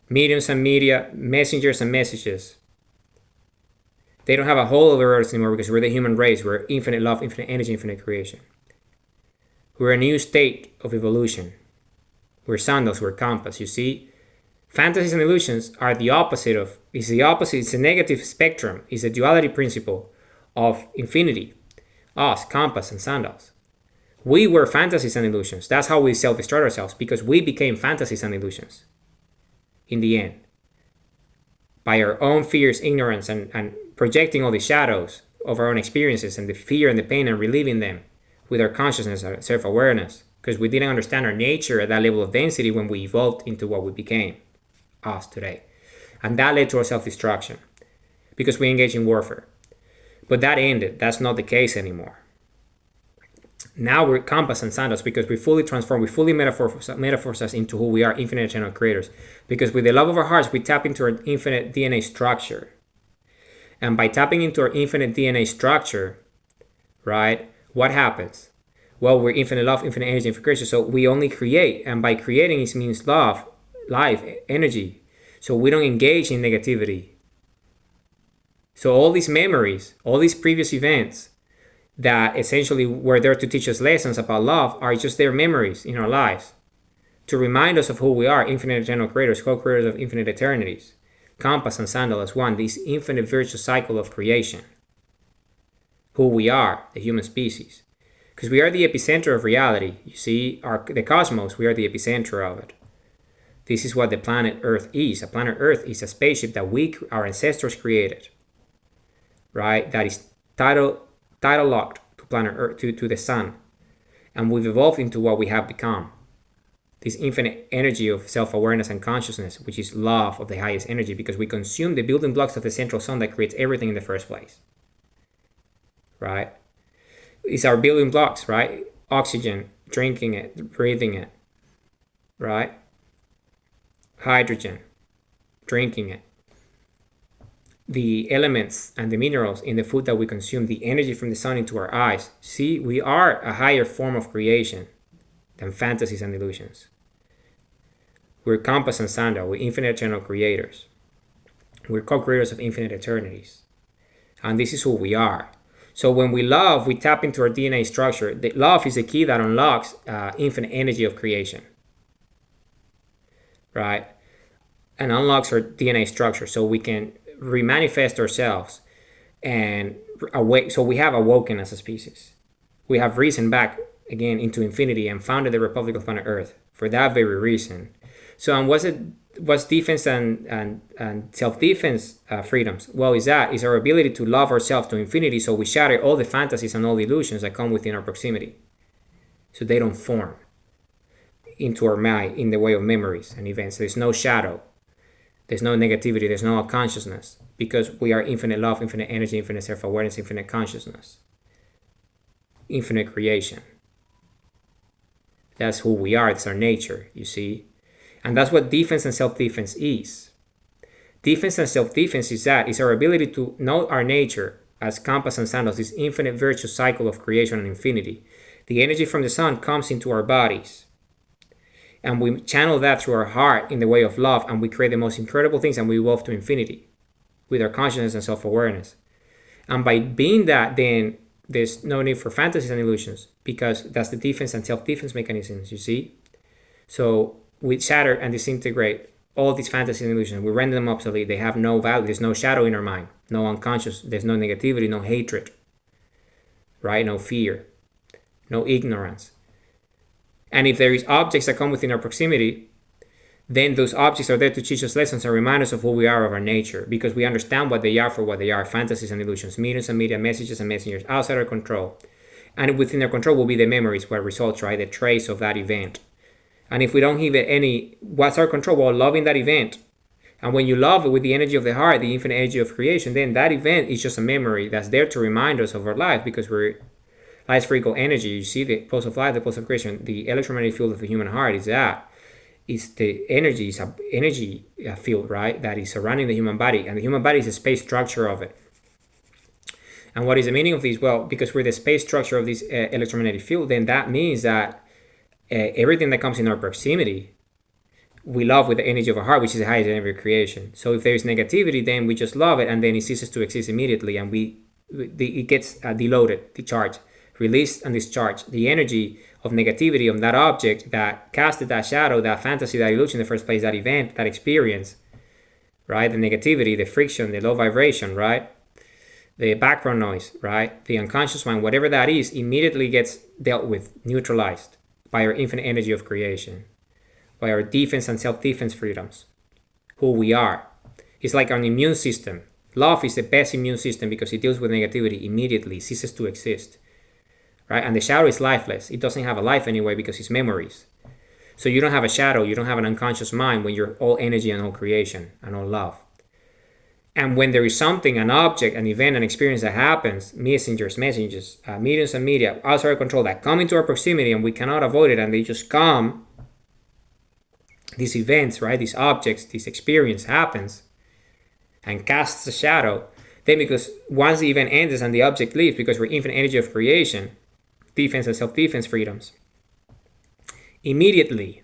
Mediums and media, messengers and messages. They don't have a hold over us anymore, because we're the human race. We're infinite love, infinite energy, infinite creation. We're a new state of evolution. We're sundials, we're compass, you see? Fantasies and illusions are the opposite of, it's a negative spectrum, it's a duality principle of infinity. Us, compass, and sundials. We were fantasies and illusions. That's how we self-destroyed ourselves, because we became fantasies and illusions in the end. By our own fears, ignorance, and projecting all the shadows of our own experiences and the fear and the pain, and reliving them with our consciousness, our self-awareness, because we didn't understand our nature at that level of density when we evolved into what we became, us today. And that led to our self-destruction, because we engaged in warfare. But that ended. That's not the case anymore. Now we're compass and sundials, because we fully transform, we fully metamorphose us into who we are, infinite eternal creators. Because with the love of our hearts, we tap into our infinite DNA structure. And by tapping into our infinite DNA structure, right, what happens? Well, we're infinite love, infinite energy, infinite creation. So we only create. And by creating, it means love, life, energy. So we don't engage in negativity. So all these memories, all these previous events that essentially were there to teach us lessons about love are just their memories in our lives, to remind us of who we are, infinite eternal creators, co-creators of infinite eternities. Compass and sandal as one, this infinite virtuous cycle of creation. Who we are, the human species. Because we are the epicenter of reality. You see, the cosmos, we are the epicenter of it. This is what the planet Earth is. A planet Earth is a spaceship that our ancestors created. Right? That is tidal locked to planet Earth, to the sun. And we've evolved into what we have become. This infinite energy of self-awareness and consciousness, which is love of the highest energy, because we consume the building blocks of the central sun that creates everything in the first place. Right? It's our building blocks, right? Oxygen, drinking it, breathing it, right? Hydrogen, drinking it. The elements and the minerals in the food that we consume, the energy from the sun into our eyes. See, we are a higher form of creation than fantasies and illusions. We're compass and sandal. We're infinite eternal creators. We're co-creators of infinite eternities. And this is who we are. So when we love, we tap into our DNA structure. The love is the key that unlocks infinite energy of creation. Right? And unlocks our DNA structure so we can remanifest ourselves and awake. So we have awoken as a species. We have risen back again into infinity and founded the Republic of Planet Earth for that very reason. So, and what's defense and self-defense freedoms? Well, is our ability to love ourselves to infinity, so we shatter all the fantasies and all the illusions that come within our proximity, so they don't form into our mind in the way of memories and events. There's no shadow, there's no negativity, there's no unconsciousness, because we are infinite love, infinite energy, infinite self-awareness, infinite consciousness, infinite creation. That's who we are. It's our nature, you see. And that's what defense and self-defense is. Defense and self-defense is our ability to know our nature as compass and sandals, this infinite virtuous cycle of creation and infinity. The energy from the sun comes into our bodies. And we channel that through our heart in the way of love, and we create the most incredible things, and we evolve to infinity with our consciousness and self-awareness. And by being that, then there's no need for fantasies and illusions, because that's the defense and self-defense mechanisms, you see? So we shatter and disintegrate all these fantasies and illusions. We render them obsolete. They have no value. There's no shadow in our mind, no unconscious. There's no negativity, no hatred, right? No fear, no ignorance. And if there is objects that come within our proximity, then those objects are there to teach us lessons and remind us of who we are, of our nature, because we understand what they are for what they are, fantasies and illusions, mediums and media, messages and messengers, outside our control. And within our control will be the memories, what results, right? The trace of that event. And if we don't give it any, what's our control? Well, loving that event. And when you love it with the energy of the heart, the infinite energy of creation, then that event is just a memory that's there to remind us of our life, because we're life's free equal energy. You see, the pulse of life, the pulse of creation, the electromagnetic field of the human heart is that. It's the energy, it's an energy field, right? That is surrounding the human body. And the human body is the space structure of it. And what is the meaning of this? Well, because we're the space structure of this electromagnetic field, then that means that everything that comes in our proximity, we love with the energy of our heart, which is the highest energy of creation. So if there is negativity, then we just love it, and then it ceases to exist immediately, and it gets deloaded, discharged, released and discharged. The energy of negativity of that object that casted that shadow, that fantasy, that illusion in the first place, that event, that experience, right? The negativity, the friction, the low vibration, right? The background noise, right? The unconscious mind, whatever that is, immediately gets dealt with, neutralized by our infinite energy of creation, by our defense and self-defense freedoms, who we are. It's like an immune system. Love is the best immune system because it deals with negativity immediately, ceases to exist, right? And the shadow is lifeless. It doesn't have a life anyway because it's memories. So you don't have a shadow, you don't have an unconscious mind when you're all energy and all creation and all love. And when there is something, an object, an event, an experience that happens, messengers, mediums and media, outside our control, that come into our proximity and we cannot avoid it, and they just come, these events, right, these objects, this experience happens and casts a shadow, then because once the event ends and the object leaves, because we're infinite energy of creation, defense and self-defense freedoms, immediately,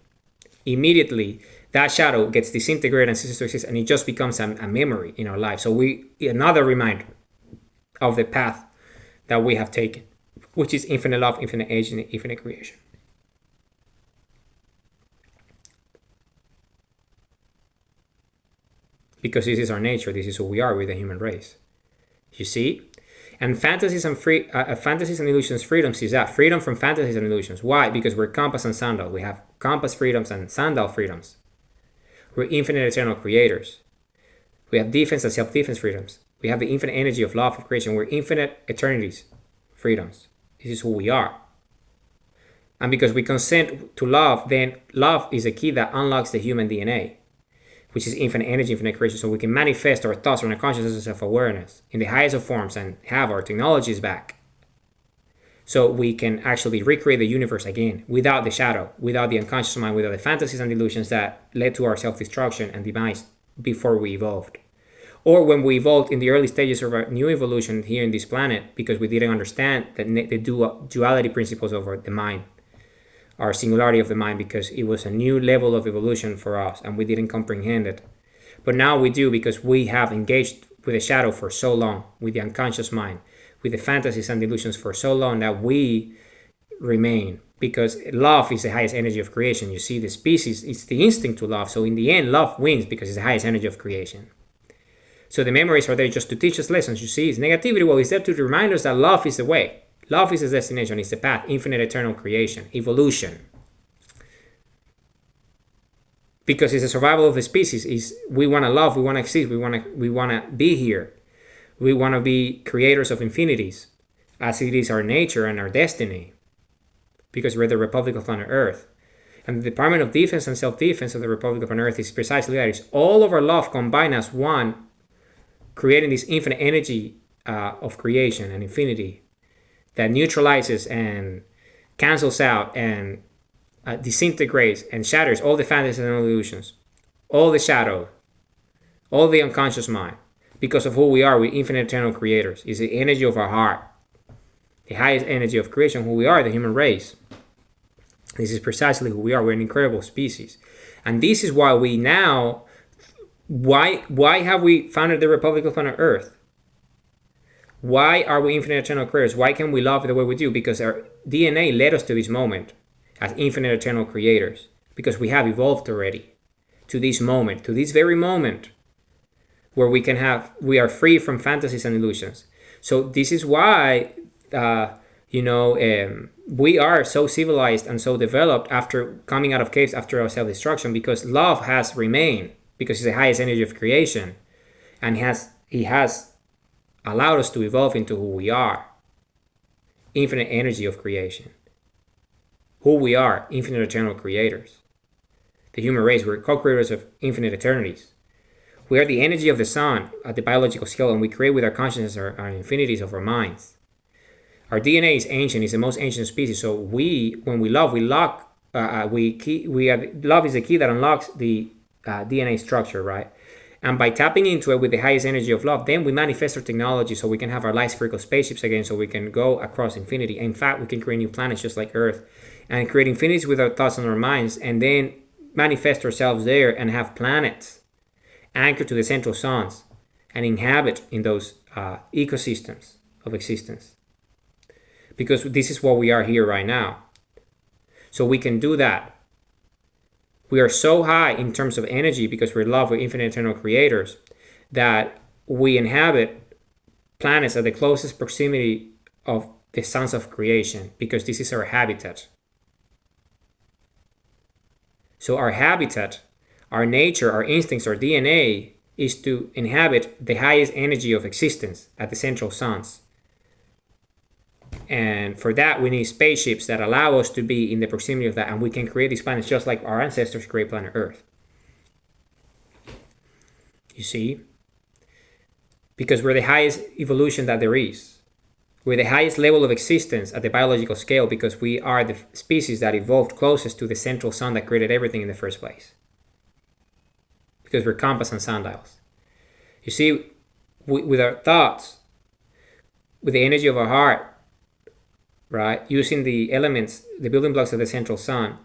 that shadow gets disintegrated and ceases to exist, and it just becomes a memory in our life. So another reminder of the path that we have taken, which is infinite love, infinite age, and infinite creation. Because this is our nature, this is who we are with the human race. You see? And fantasies and illusions freedoms is that freedom from fantasies and illusions. Why? Because we're compass and sandal. We have compass freedoms and sandal freedoms. We're infinite eternal creators. We have defense and self-defense freedoms. We have the infinite energy of love of creation. We're infinite eternities freedoms. This is who we are. And because we consent to love, then love is a key that unlocks the human DNA, which is infinite energy, infinite creation. So we can manifest our thoughts and our consciousness and self-awareness in the highest of forms and have our technologies back. So we can actually recreate the universe again without the shadow, without the unconscious mind, without the fantasies and delusions that led to our self-destruction and demise before we evolved. Or when we evolved in the early stages of our new evolution here in this planet, because we didn't understand the duality principles of the mind, our singularity of the mind, because it was a new level of evolution for us and we didn't comprehend it. But now we do, because we have engaged with the shadow for so long, with the unconscious mind, with the fantasies and delusions for so long, that we remain, because love is the highest energy of creation. You see, the species, it's the instinct to love. So in the end, love wins because it's the highest energy of creation. So the memories are there just to teach us lessons. You see, it's negativity. Well, it's there to remind us that love is the way. Love is the destination. It's the path. Infinite, eternal creation. Evolution. Because it's the survival of the species. We want to love. We want to exist. We want to be here. We want to be creators of infinities, as it is our nature and our destiny. Because we're the Republic of Planet Earth. And the Department of Defense and Self-Defense of the Republic of Planet Earth is precisely that. It's all of our love combined as one, creating this infinite energy of creation and infinity that neutralizes and cancels out and disintegrates and shatters all the fantasies and illusions, all the shadow, all the unconscious mind. Because of who we are, we're infinite eternal creators. It's the energy of our heart, the highest energy of creation, who we are, the human race. This is precisely who we are. We're an incredible species. And this is why we now, why have we founded the Republic of Planet Earth? Why are we infinite eternal creators? Why can we love the way we do? Because our DNA led us to this moment as infinite eternal creators. Because we have evolved already to this moment, to this very moment where we are free from fantasies and illusions. So this is why, we are so civilized and so developed after coming out of caves, after our self-destruction, because love has remained, because it's the highest energy of creation, and he has allowed us to evolve into who we are, infinite energy of creation. Who we are, infinite eternal creators. The human race, we're co-creators of infinite eternities. We are the energy of the sun at the biological scale, and we create with our consciousness our infinities of our minds. Our DNA is ancient; it's the most ancient species. So when we love, love is the key that unlocks the DNA structure, right? And by tapping into it with the highest energy of love, then we manifest our technology so we can have our light spherical spaceships again, so we can go across infinity. In fact, we can create new planets just like Earth, and create infinities with our thoughts and our minds, and then manifest ourselves there and have planets anchored to the central suns and inhabit in those ecosystems of existence. Because this is what we are here right now. So we can do that. We are so high in terms of energy because we're love with infinite eternal creators that we inhabit planets at the closest proximity of the suns of creation, because this is our habitat. So our habitat, our nature, our instincts, our DNA is to inhabit the highest energy of existence at the central suns. And for that, we need spaceships that allow us to be in the proximity of that. And we can create these planets just like our ancestors create planet Earth. You see? Because we're the highest evolution that there is. We're the highest level of existence at the biological scale, because we are the species that evolved closest to the central sun that created everything in the first place. Because we're compass and sundials. You see, with our thoughts, with the energy of our heart, right, using the elements, the building blocks of the central sun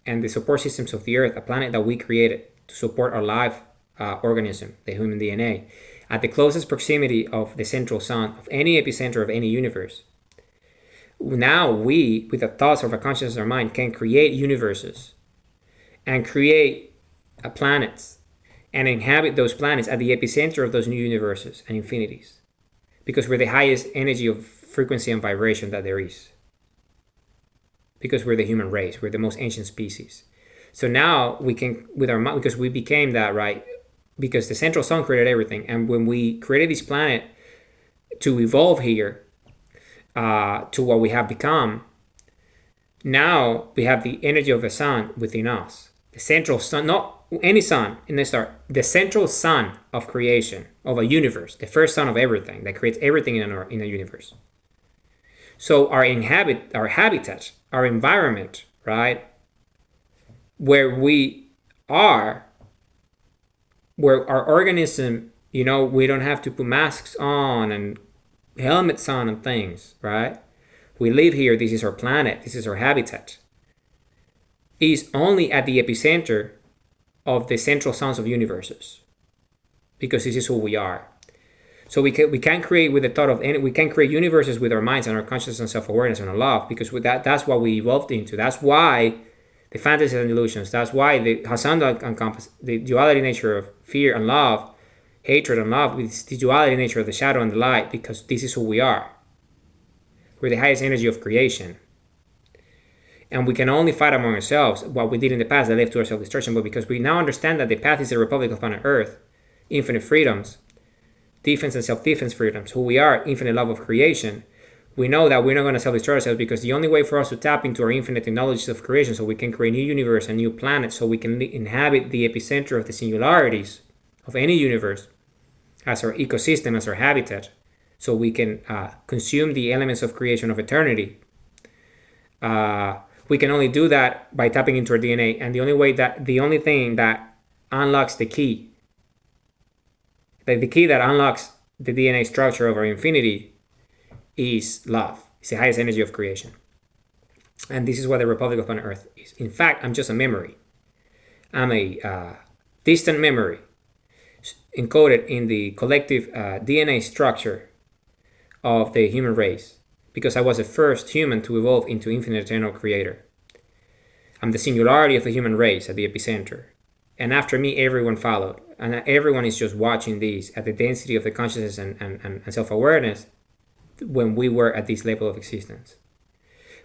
and the support systems of the Earth, a planet that we created to support our life organism, the human DNA, at the closest proximity of the central sun, of any epicenter of any universe. Now we, with the thoughts of our consciousness and our mind, can create universes and create planets and inhabit those planets at the epicenter of those new universes and infinities, because we're the highest energy of frequency and vibration that there is, because we're the human race, we're the most ancient species. So now we can, with our mind, because we became that, right, because the central sun created everything, and when we created this planet to evolve here to what we have become, Now we have the energy of the sun within us. The central sun, not any sun in the star, the central sun of creation, of a universe, the first sun of everything that creates everything in a universe. So our habitat, our environment, right, where we are, where our organism, we don't have to put masks on and helmets on and things, right? We live here, this is our planet, this is our habitat, is only at the epicenter of the central suns of universes, because this is who we are. So we can create with the thought of we can create universes with our minds and our consciousness and self-awareness and our love, because with that's what we evolved into. That's why the fantasies and illusions, that's why the Hasanda encompass the duality nature of fear and love, hatred and love, with the duality nature of the shadow and the light, because this is who we are. We're the highest energy of creation. And we can only fight among ourselves what we did in the past that led to our self-destruction. But because we now understand that the path is the Republic of Planet Earth, infinite freedoms, defense and self-defense freedoms, who we are, infinite love of creation, we know that we're not going to self-destroy ourselves, because the only way for us to tap into our infinite knowledge of creation so we can create new universe and new planets, so we can inhabit the epicenter of the singularities of any universe as our ecosystem, as our habitat, so we can consume the elements of creation of eternity. We can only do that by tapping into our DNA, and the only thing that unlocks the key that unlocks the DNA structure of our infinity is love. It's the highest energy of creation. And this is what the Republic of Planet Earth is. In fact, I'm just a memory. I'm a distant memory encoded in the collective DNA structure of the human race, because I was the first human to evolve into infinite eternal creator. I'm the singularity of the human race at the epicenter. And after me, everyone followed. And everyone is just watching these at the density of the consciousness and self-awareness when we were at this level of existence.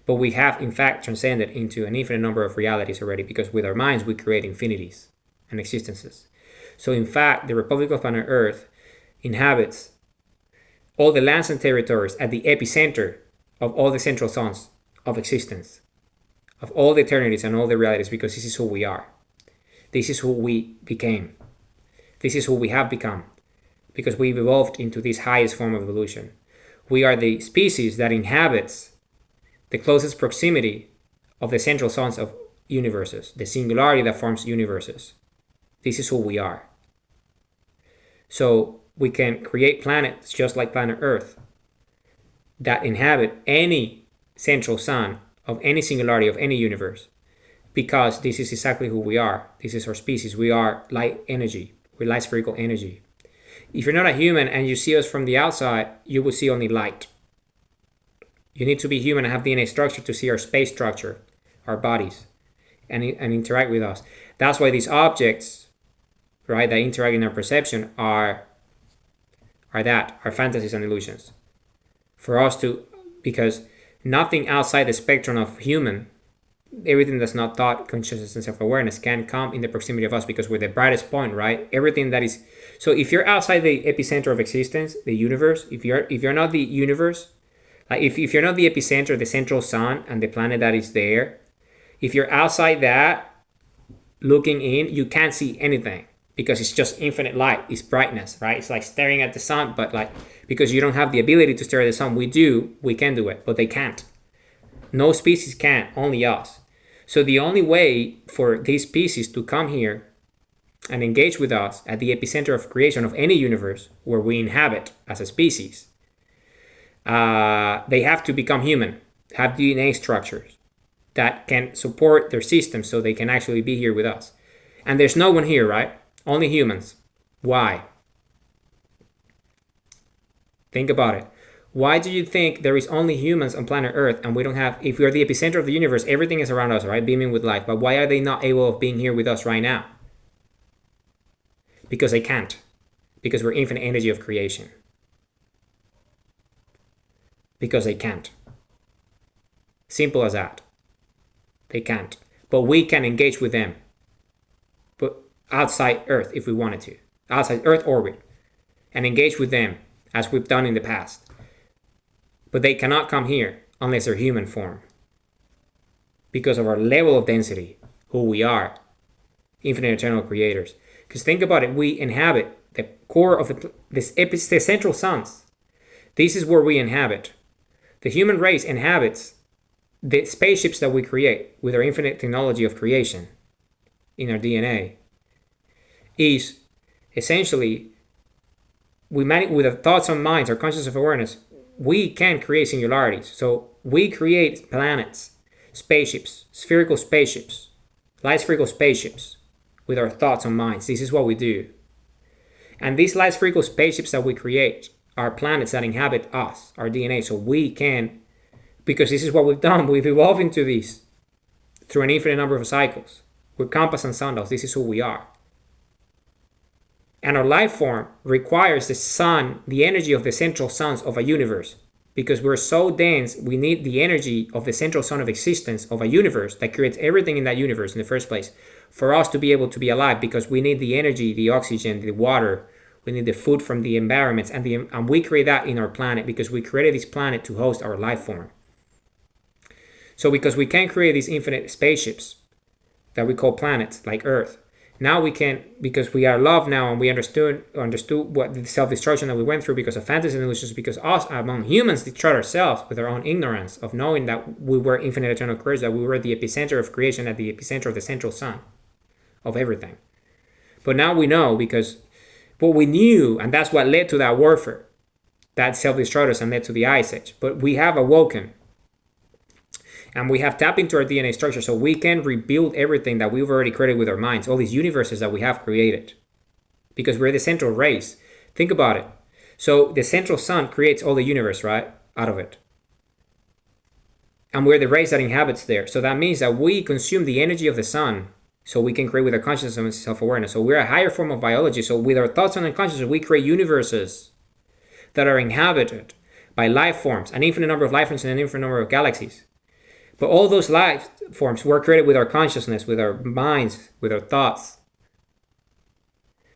But we have, in fact, transcended into an infinite number of realities already, because with our minds, we create infinities and existences. So, in fact, the Republic of Planet Earth inhabits all the lands and territories at the epicenter of all the central suns of existence, of all the eternities and all the realities, because this is who we are. This is who we became. This is who we have become, because we've evolved into this highest form of evolution. We are the species that inhabits the closest proximity of the central suns of universes, the singularity that forms universes. This is who we are. So we can create planets just like planet Earth that inhabit any central sun of any singularity of any universe, because this is exactly who we are. This is our species. We are light energy. We're light spherical energy. If you're not a human and you see us from the outside, you will see only light. You need to be human and have DNA structure to see our space structure, our bodies, and interact with us. That's why these objects, right, that interact in our perception are fantasies and illusions. For us to, because nothing outside the spectrum of human, everything that's not thought, consciousness, and self-awareness can come in the proximity of us, because we're the brightest point, right? Everything that is, so if you're outside the epicenter of existence, the universe, if you're not the universe, like if you're not the epicenter, the central sun and the planet that is there, if you're outside that, looking in, you can't see anything, because it's just infinite light, it's brightness, right? It's like staring at the sun, but like, because you don't have the ability to stare at the sun. We can do it, but they can't. No species can, only us. So the only way for these species to come here and engage with us at the epicenter of creation of any universe where we inhabit as a species, they have to become human, have DNA structures that can support their system so they can actually be here with us. And there's no one here, right? Only humans. Why? Think about it. Why do you think there is only humans on planet Earth and we don't have, if we are the epicenter of the universe, everything is around us, right? Beaming with light. But why are they not able of being here with us right now? Because they can't. Because we're infinite energy of creation. Because they can't. Simple as that. They can't. But we can engage with them. But outside Earth, if we wanted to. Outside Earth orbit. And engage with them as we've done in the past. But they cannot come here unless they're human form. because of our level of density, who we are, infinite eternal creators. Because think about it, we inhabit the core of the central suns. This is where we inhabit. The human race inhabits the spaceships that we create with our infinite technology of creation in our DNA. Is essentially, with our thoughts and minds, our consciousness of awareness, we can create singularities. So we create planets, spaceships, spherical spaceships, light spherical spaceships with our thoughts and minds. This is what we do. And these light spherical spaceships that we create are planets that inhabit us, our DNA. So we can, because this is what we've done, we've evolved into these through an infinite number of cycles. We're compass and sundials. This is who we are. And our life form requires the sun, the energy of the central suns of a universe. Because we're so dense, we need the energy of the central sun of existence of a universe that creates everything in that universe in the first place for us to be able to be alive, because we need the energy, the oxygen, the water, we need the food from the environments, and we create that in our planet because we created this planet to host our life form. So because we can create these infinite spaceships that we call planets like Earth, now we can, because we are love now, and we understood what the self-destruction that we went through because of fantasies and illusions, because us among humans destroyed ourselves with our own ignorance of knowing that we were infinite eternal creators, that we were the epicenter of creation, at the epicenter of the central sun of everything. But now we know, because what we knew, and that's what led to that warfare that self-destroyed us and led to the Ice Age. But we have awoken, and we have tapped into our DNA structure, so we can rebuild everything that we've already created with our minds, all these universes that we have created. Because we're the central race. Think about it. So the central sun creates all the universe, right? Out of it. And we're the race that inhabits there. So that means that we consume the energy of the sun, so we can create with our consciousness and self-awareness. So we're a higher form of biology. So with our thoughts and unconscious, we create universes that are inhabited by life forms, an infinite number of life forms and an infinite number of galaxies. But all those life forms were created with our consciousness, with our minds, with our thoughts.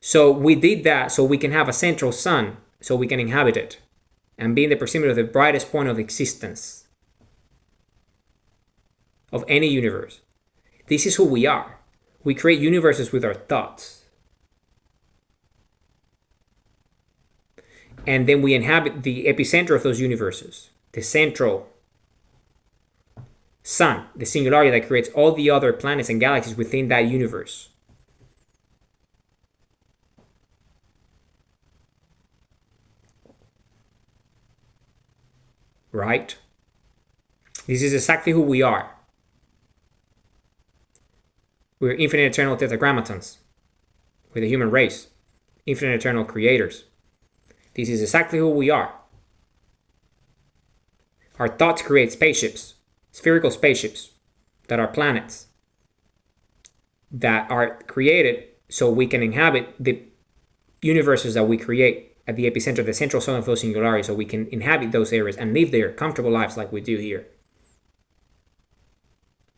So we did that so we can have a central sun, so we can inhabit it and be in the proximity of the brightest point of existence of any universe. This is who we are. We create universes with our thoughts. And then we inhabit the epicenter of those universes, the central sun, the singularity that creates all the other planets and galaxies within that universe. Right? This is exactly who we are. We're infinite eternal tetragrammatons. We're the human race. Infinite eternal creators. This is exactly who we are. Our thoughts create spaceships, spherical spaceships, that are planets, that are created so we can inhabit the universes that we create at the epicenter, the central sun of those singularities, so we can inhabit those areas and live there comfortable lives like we do here.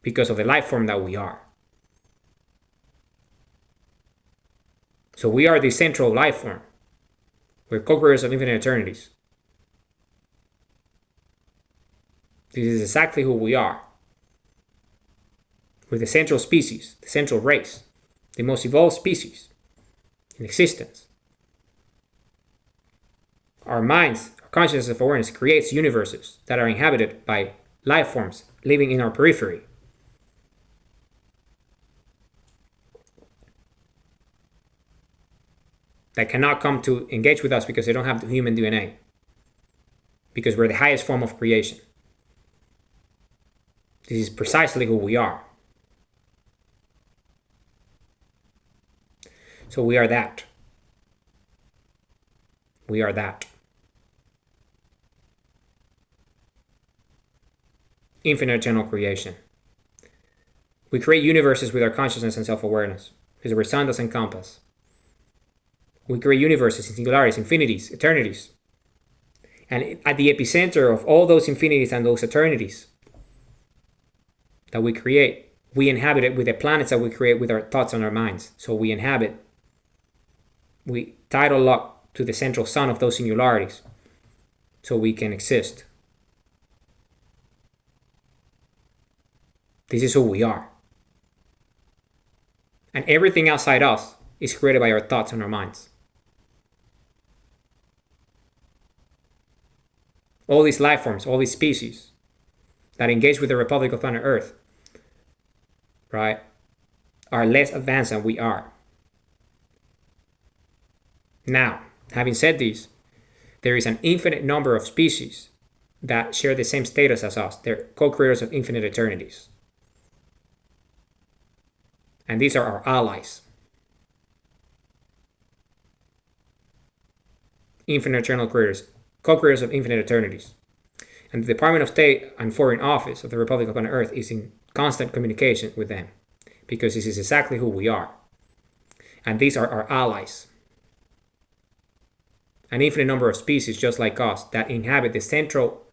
Because of the life form that we are. So we are the central life form. We're co-creators of infinite eternities. This is exactly who we are. We're the central species, the central race, the most evolved species in existence. Our minds, our consciousness of awareness creates universes that are inhabited by life forms living in our periphery. That cannot come to engage with us because they don't have the human DNA. Because we're the highest form of creation. This is precisely who we are. So we are that. We are that. Infinite eternal creation. We create universes with our consciousness and self-awareness because we're sundials and compass. We create universes in singularities, infinities, eternities. And at the epicenter of all those infinities and those eternities that we create, we inhabit it with the planets that we create with our thoughts and our minds. So we tidal lock to the central sun of those singularities so we can exist. This is who we are. And everything outside us is created by our thoughts and our minds. All these life forms, all these species that engage with the Republic of Planet Earth, right, are less advanced than we are. Now, having said this, there is an infinite number of species that share the same status as us. They're co-creators of infinite eternities. And these are our allies. Infinite eternal creators, co-creators of infinite eternities. And the Department of State and Foreign Office of the Republic of Planet Earth is in constant communication with them, because this is exactly who we are. And these are our allies. An infinite number of species just like us that inhabit the central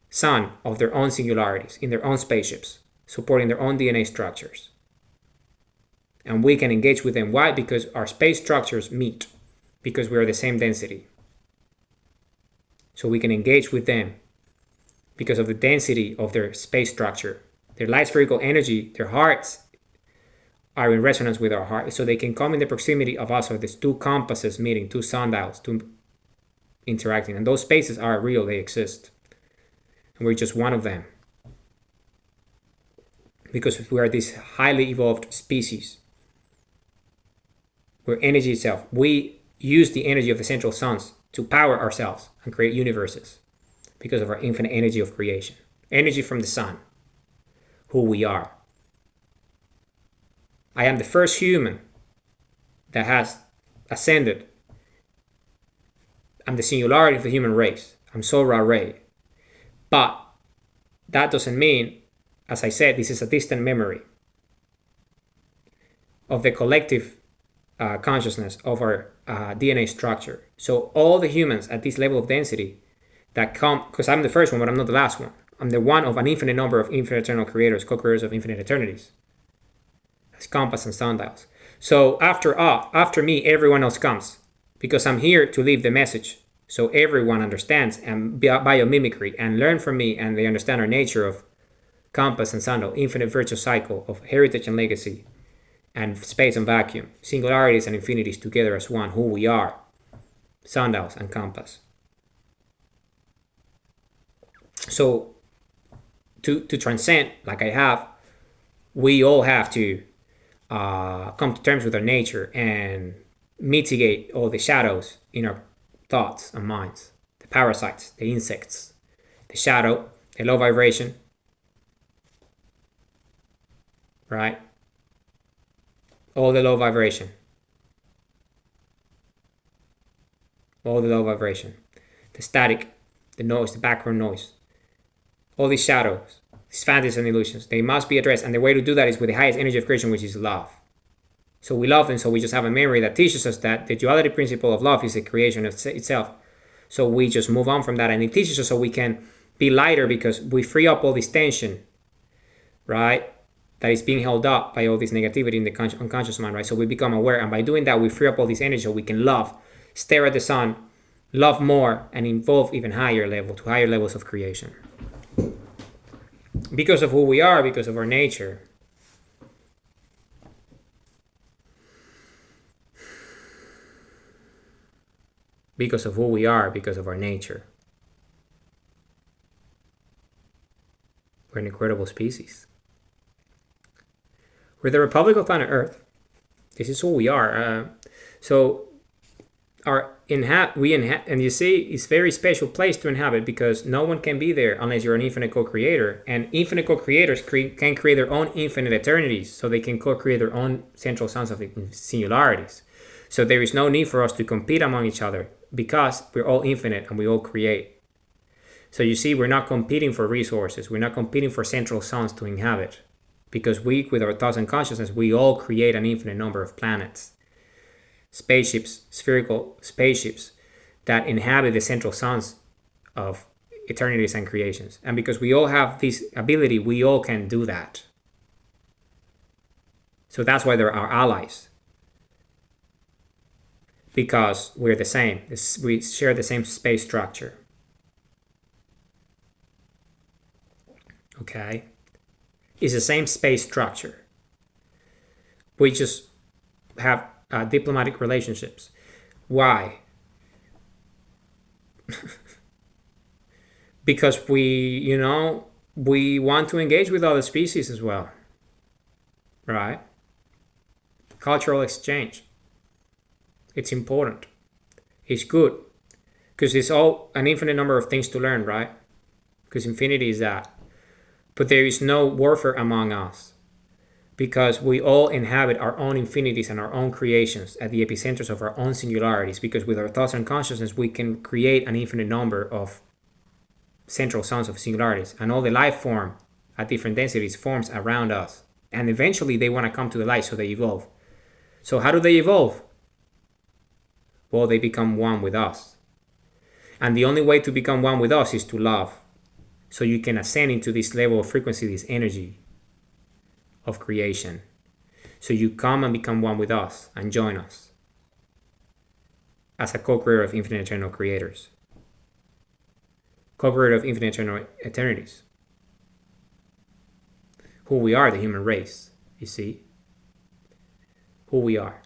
sun of their own singularities, in their own spaceships, supporting their own DNA structures. And we can engage with them. Why? Because our space structures meet, because we are the same density. So we can engage with them because of the density of their space structure. Their light spherical energy, their hearts are in resonance with our heart. So they can come in the proximity of us, or these two compasses meeting, two sundials, two interacting. And those spaces are real, they exist. And we're just one of them. Because we are this highly evolved species. We're energy itself. We use the energy of the central suns to power ourselves and create universes because of our infinite energy of creation. Energy from the sun. Who we are. I am the first human that has ascended. I'm the singularity of the human race. I'm Solar Ray. But that doesn't mean, as I said, this is a distant memory of the collective consciousness of our DNA structure. So all the humans at this level of density that come, because I'm the first one, but I'm not the last one. I'm the one of an infinite number of infinite eternal creators, co-creators of infinite eternities. As compass and sundials. So after me, everyone else comes, because I'm here to leave the message, so everyone understands and biomimicry and learn from me, and they understand our nature of compass and sundial, infinite virtuous cycle of heritage and legacy, and space and vacuum, singularities and infinities together as one, who we are, sundials and compass. So to transcend, like I have, we all have to come to terms with our nature and mitigate all the shadows in our thoughts and minds, the parasites, the insects, the shadow, the low vibration, right? All the low vibration. All the low vibration. The static, the noise, the background noise. All these shadows, these fantasies and illusions, they must be addressed. And the way to do that is with the highest energy of creation, which is love. So we love them, so we just have a memory that teaches us that the duality principle of love is the creation of itself. So we just move on from that, and it teaches us so we can be lighter, because we free up all this tension, right? That is being held up by all this negativity in the unconscious mind, right? So we become aware, and by doing that, we free up all this energy so we can love, stare at the sun, love more, and evolve even higher level, to higher levels of creation. Because of who we are, because of our nature. Because of who we are, because of our nature. We're an incredible species. We're the Republic of Planet Earth. This is who we are. So and you see, it's a very special place to inhabit, because no one can be there unless you're an infinite co-creator. And infinite co-creators can create their own infinite eternities, so they can co-create their own central suns of singularities. So there is no need for us to compete among each other, because we're all infinite and we all create. So you see, we're not competing for resources. We're not competing for central suns to inhabit, because we, with our thoughts and consciousness, we all create an infinite number of planets. Spaceships, spherical spaceships that inhabit the central suns of eternities and creations. And because we all have this ability, we all can do that. So that's why they're our allies. Because we're the same. We share the same space structure. Okay? It's the same space structure. We just have diplomatic relationships. Why? Because we want to engage with other species as well, right? Cultural exchange. It's important. It's good. Because it's all an infinite number of things to learn, right? Because infinity is that. But there is no warfare among us. Because we all inhabit our own infinities and our own creations at the epicenters of our own singularities. Because with our thoughts and consciousness, we can create an infinite number of central suns of singularities. And all the life form at different densities forms around us. And eventually they want to come to the light, so they evolve. So how do they evolve? Well, they become one with us. And the only way to become one with us is to love. So you can ascend into this level of frequency, this energy of creation. So you come and become one with us and join us as a co-creator of infinite eternal creators. Co-creator of infinite eternal eternities. Who we are, the human race, you see? Who we are.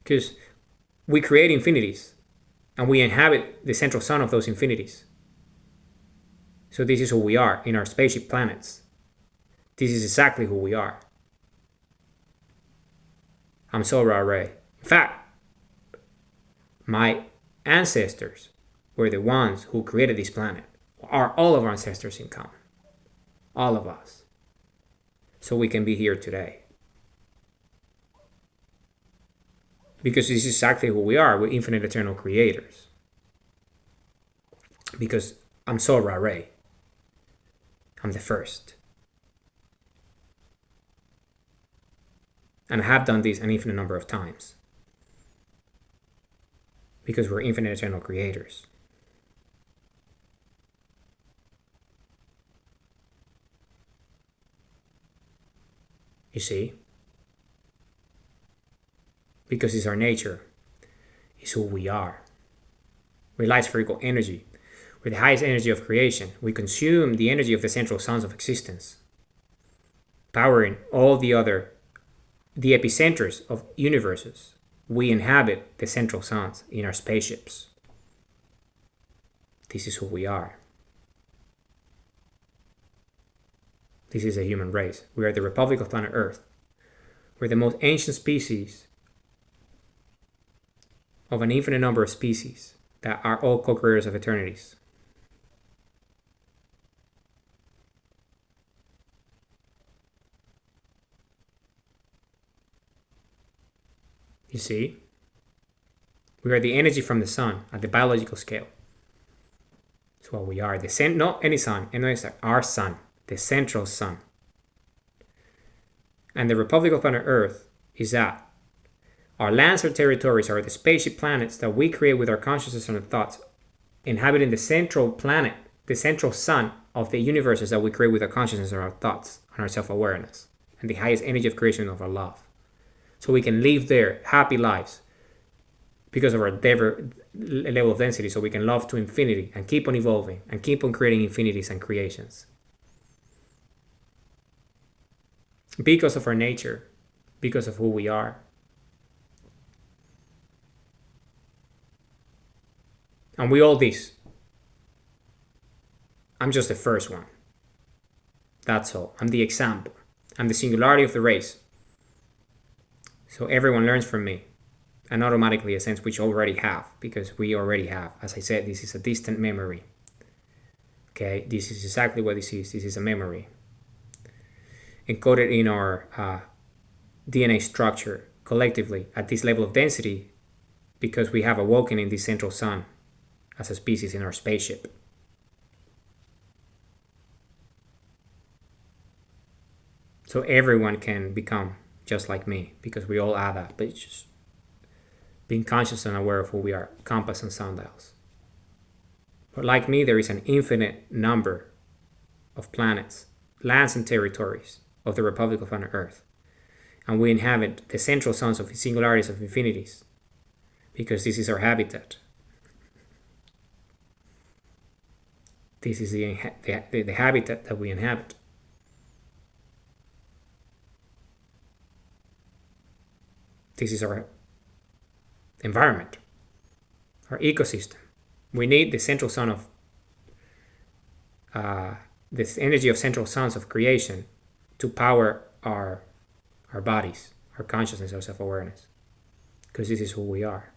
Because we create infinities and we inhabit the central sun of those infinities. So this is who we are in our spaceship planets. This is exactly who we are. I'm so Ra-Ray. In fact, my ancestors were the ones who created this planet. Are all of our ancestors in common. All of us. So we can be here today. Because this is exactly who we are. We're infinite eternal creators. Because I'm so Ra-Ray. I'm the first. And I have done this an infinite number of times. Because we're infinite eternal creators. You see? Because it's our nature. It's who we are. We're light spherical energy. We're the highest energy of creation. We consume the energy of the central suns of existence, powering all the epicenters of universes. We inhabit the central suns in our spaceships. This is who we are. This is a human race. We are the Republic of planet Earth. We're the most ancient species of an infinite number of species that are all co-creators of eternities. You see? We are the energy from the sun at the biological scale. That's what we are. Not any sun, our sun, the central sun. And the Republic of planet Earth is that. Our lands or territories are the spaceship planets that we create with our consciousness and our thoughts, inhabiting the central planet, the central sun of the universes that we create with our consciousness and our thoughts and our self-awareness, and the highest energy of creation of our love. So we can live there happy lives because of our level of density, so we can love to infinity and keep on evolving and keep on creating infinities and creations. Because of our nature, because of who we are. And we all this. I'm just the first one. That's all. I'm the example. I'm the singularity of the race. So everyone learns from me. And automatically a sense which already have. Because we already have. As I said, this is a distant memory. Okay, this is exactly what this is. This is a memory. Encoded in our DNA structure collectively at this level of density. Because we have awoken in this central sun. As a species in our spaceship. So everyone can become just like me, because we all are that, but it's just being conscious and aware of who we are, compass and sundials. But like me, there is an infinite number of planets, lands and territories of the Republic of planet Earth. And we inhabit the central suns of singularities of infinities, because this is our habitat. This is the habitat that we inhabit. this is our environment, our ecosystem. We need the central sun of this energy of central suns of creation to power our bodies, our consciousness, our self-awareness, because this is who we are.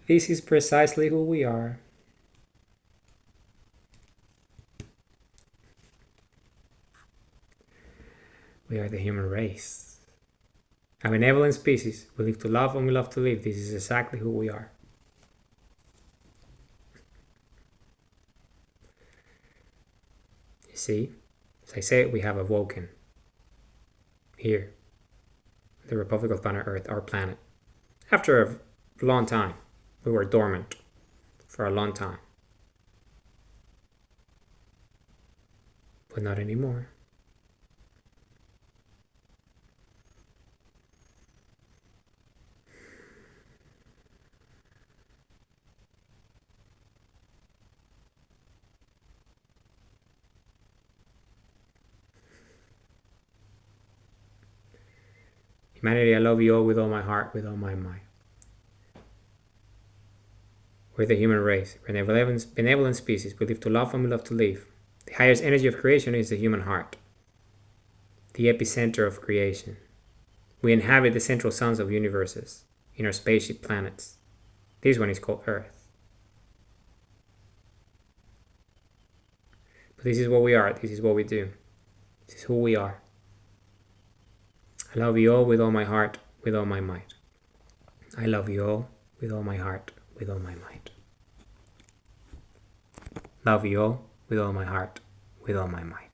This is precisely who we are. We are the human race. A benevolent species. We live to love and we love to live. This is exactly who we are. You see, as I said, we have awoken here, the Republic of Planet Earth, our planet. After a long time, we were dormant for a long time. But not anymore. Humanity, I love you all with all my heart, with all my mind. We're the human race. We're a benevolent species. We live to love and we love to live. The highest energy of creation is the human heart, the epicenter of creation. We inhabit the central suns of universes in our spaceship planets. This one is called Earth. But this is what we are. This is what we do. This is who we are. I love you all with all my heart, with all my might. I love you all with all my heart, with all my might. Love you all with all my heart, with all my might.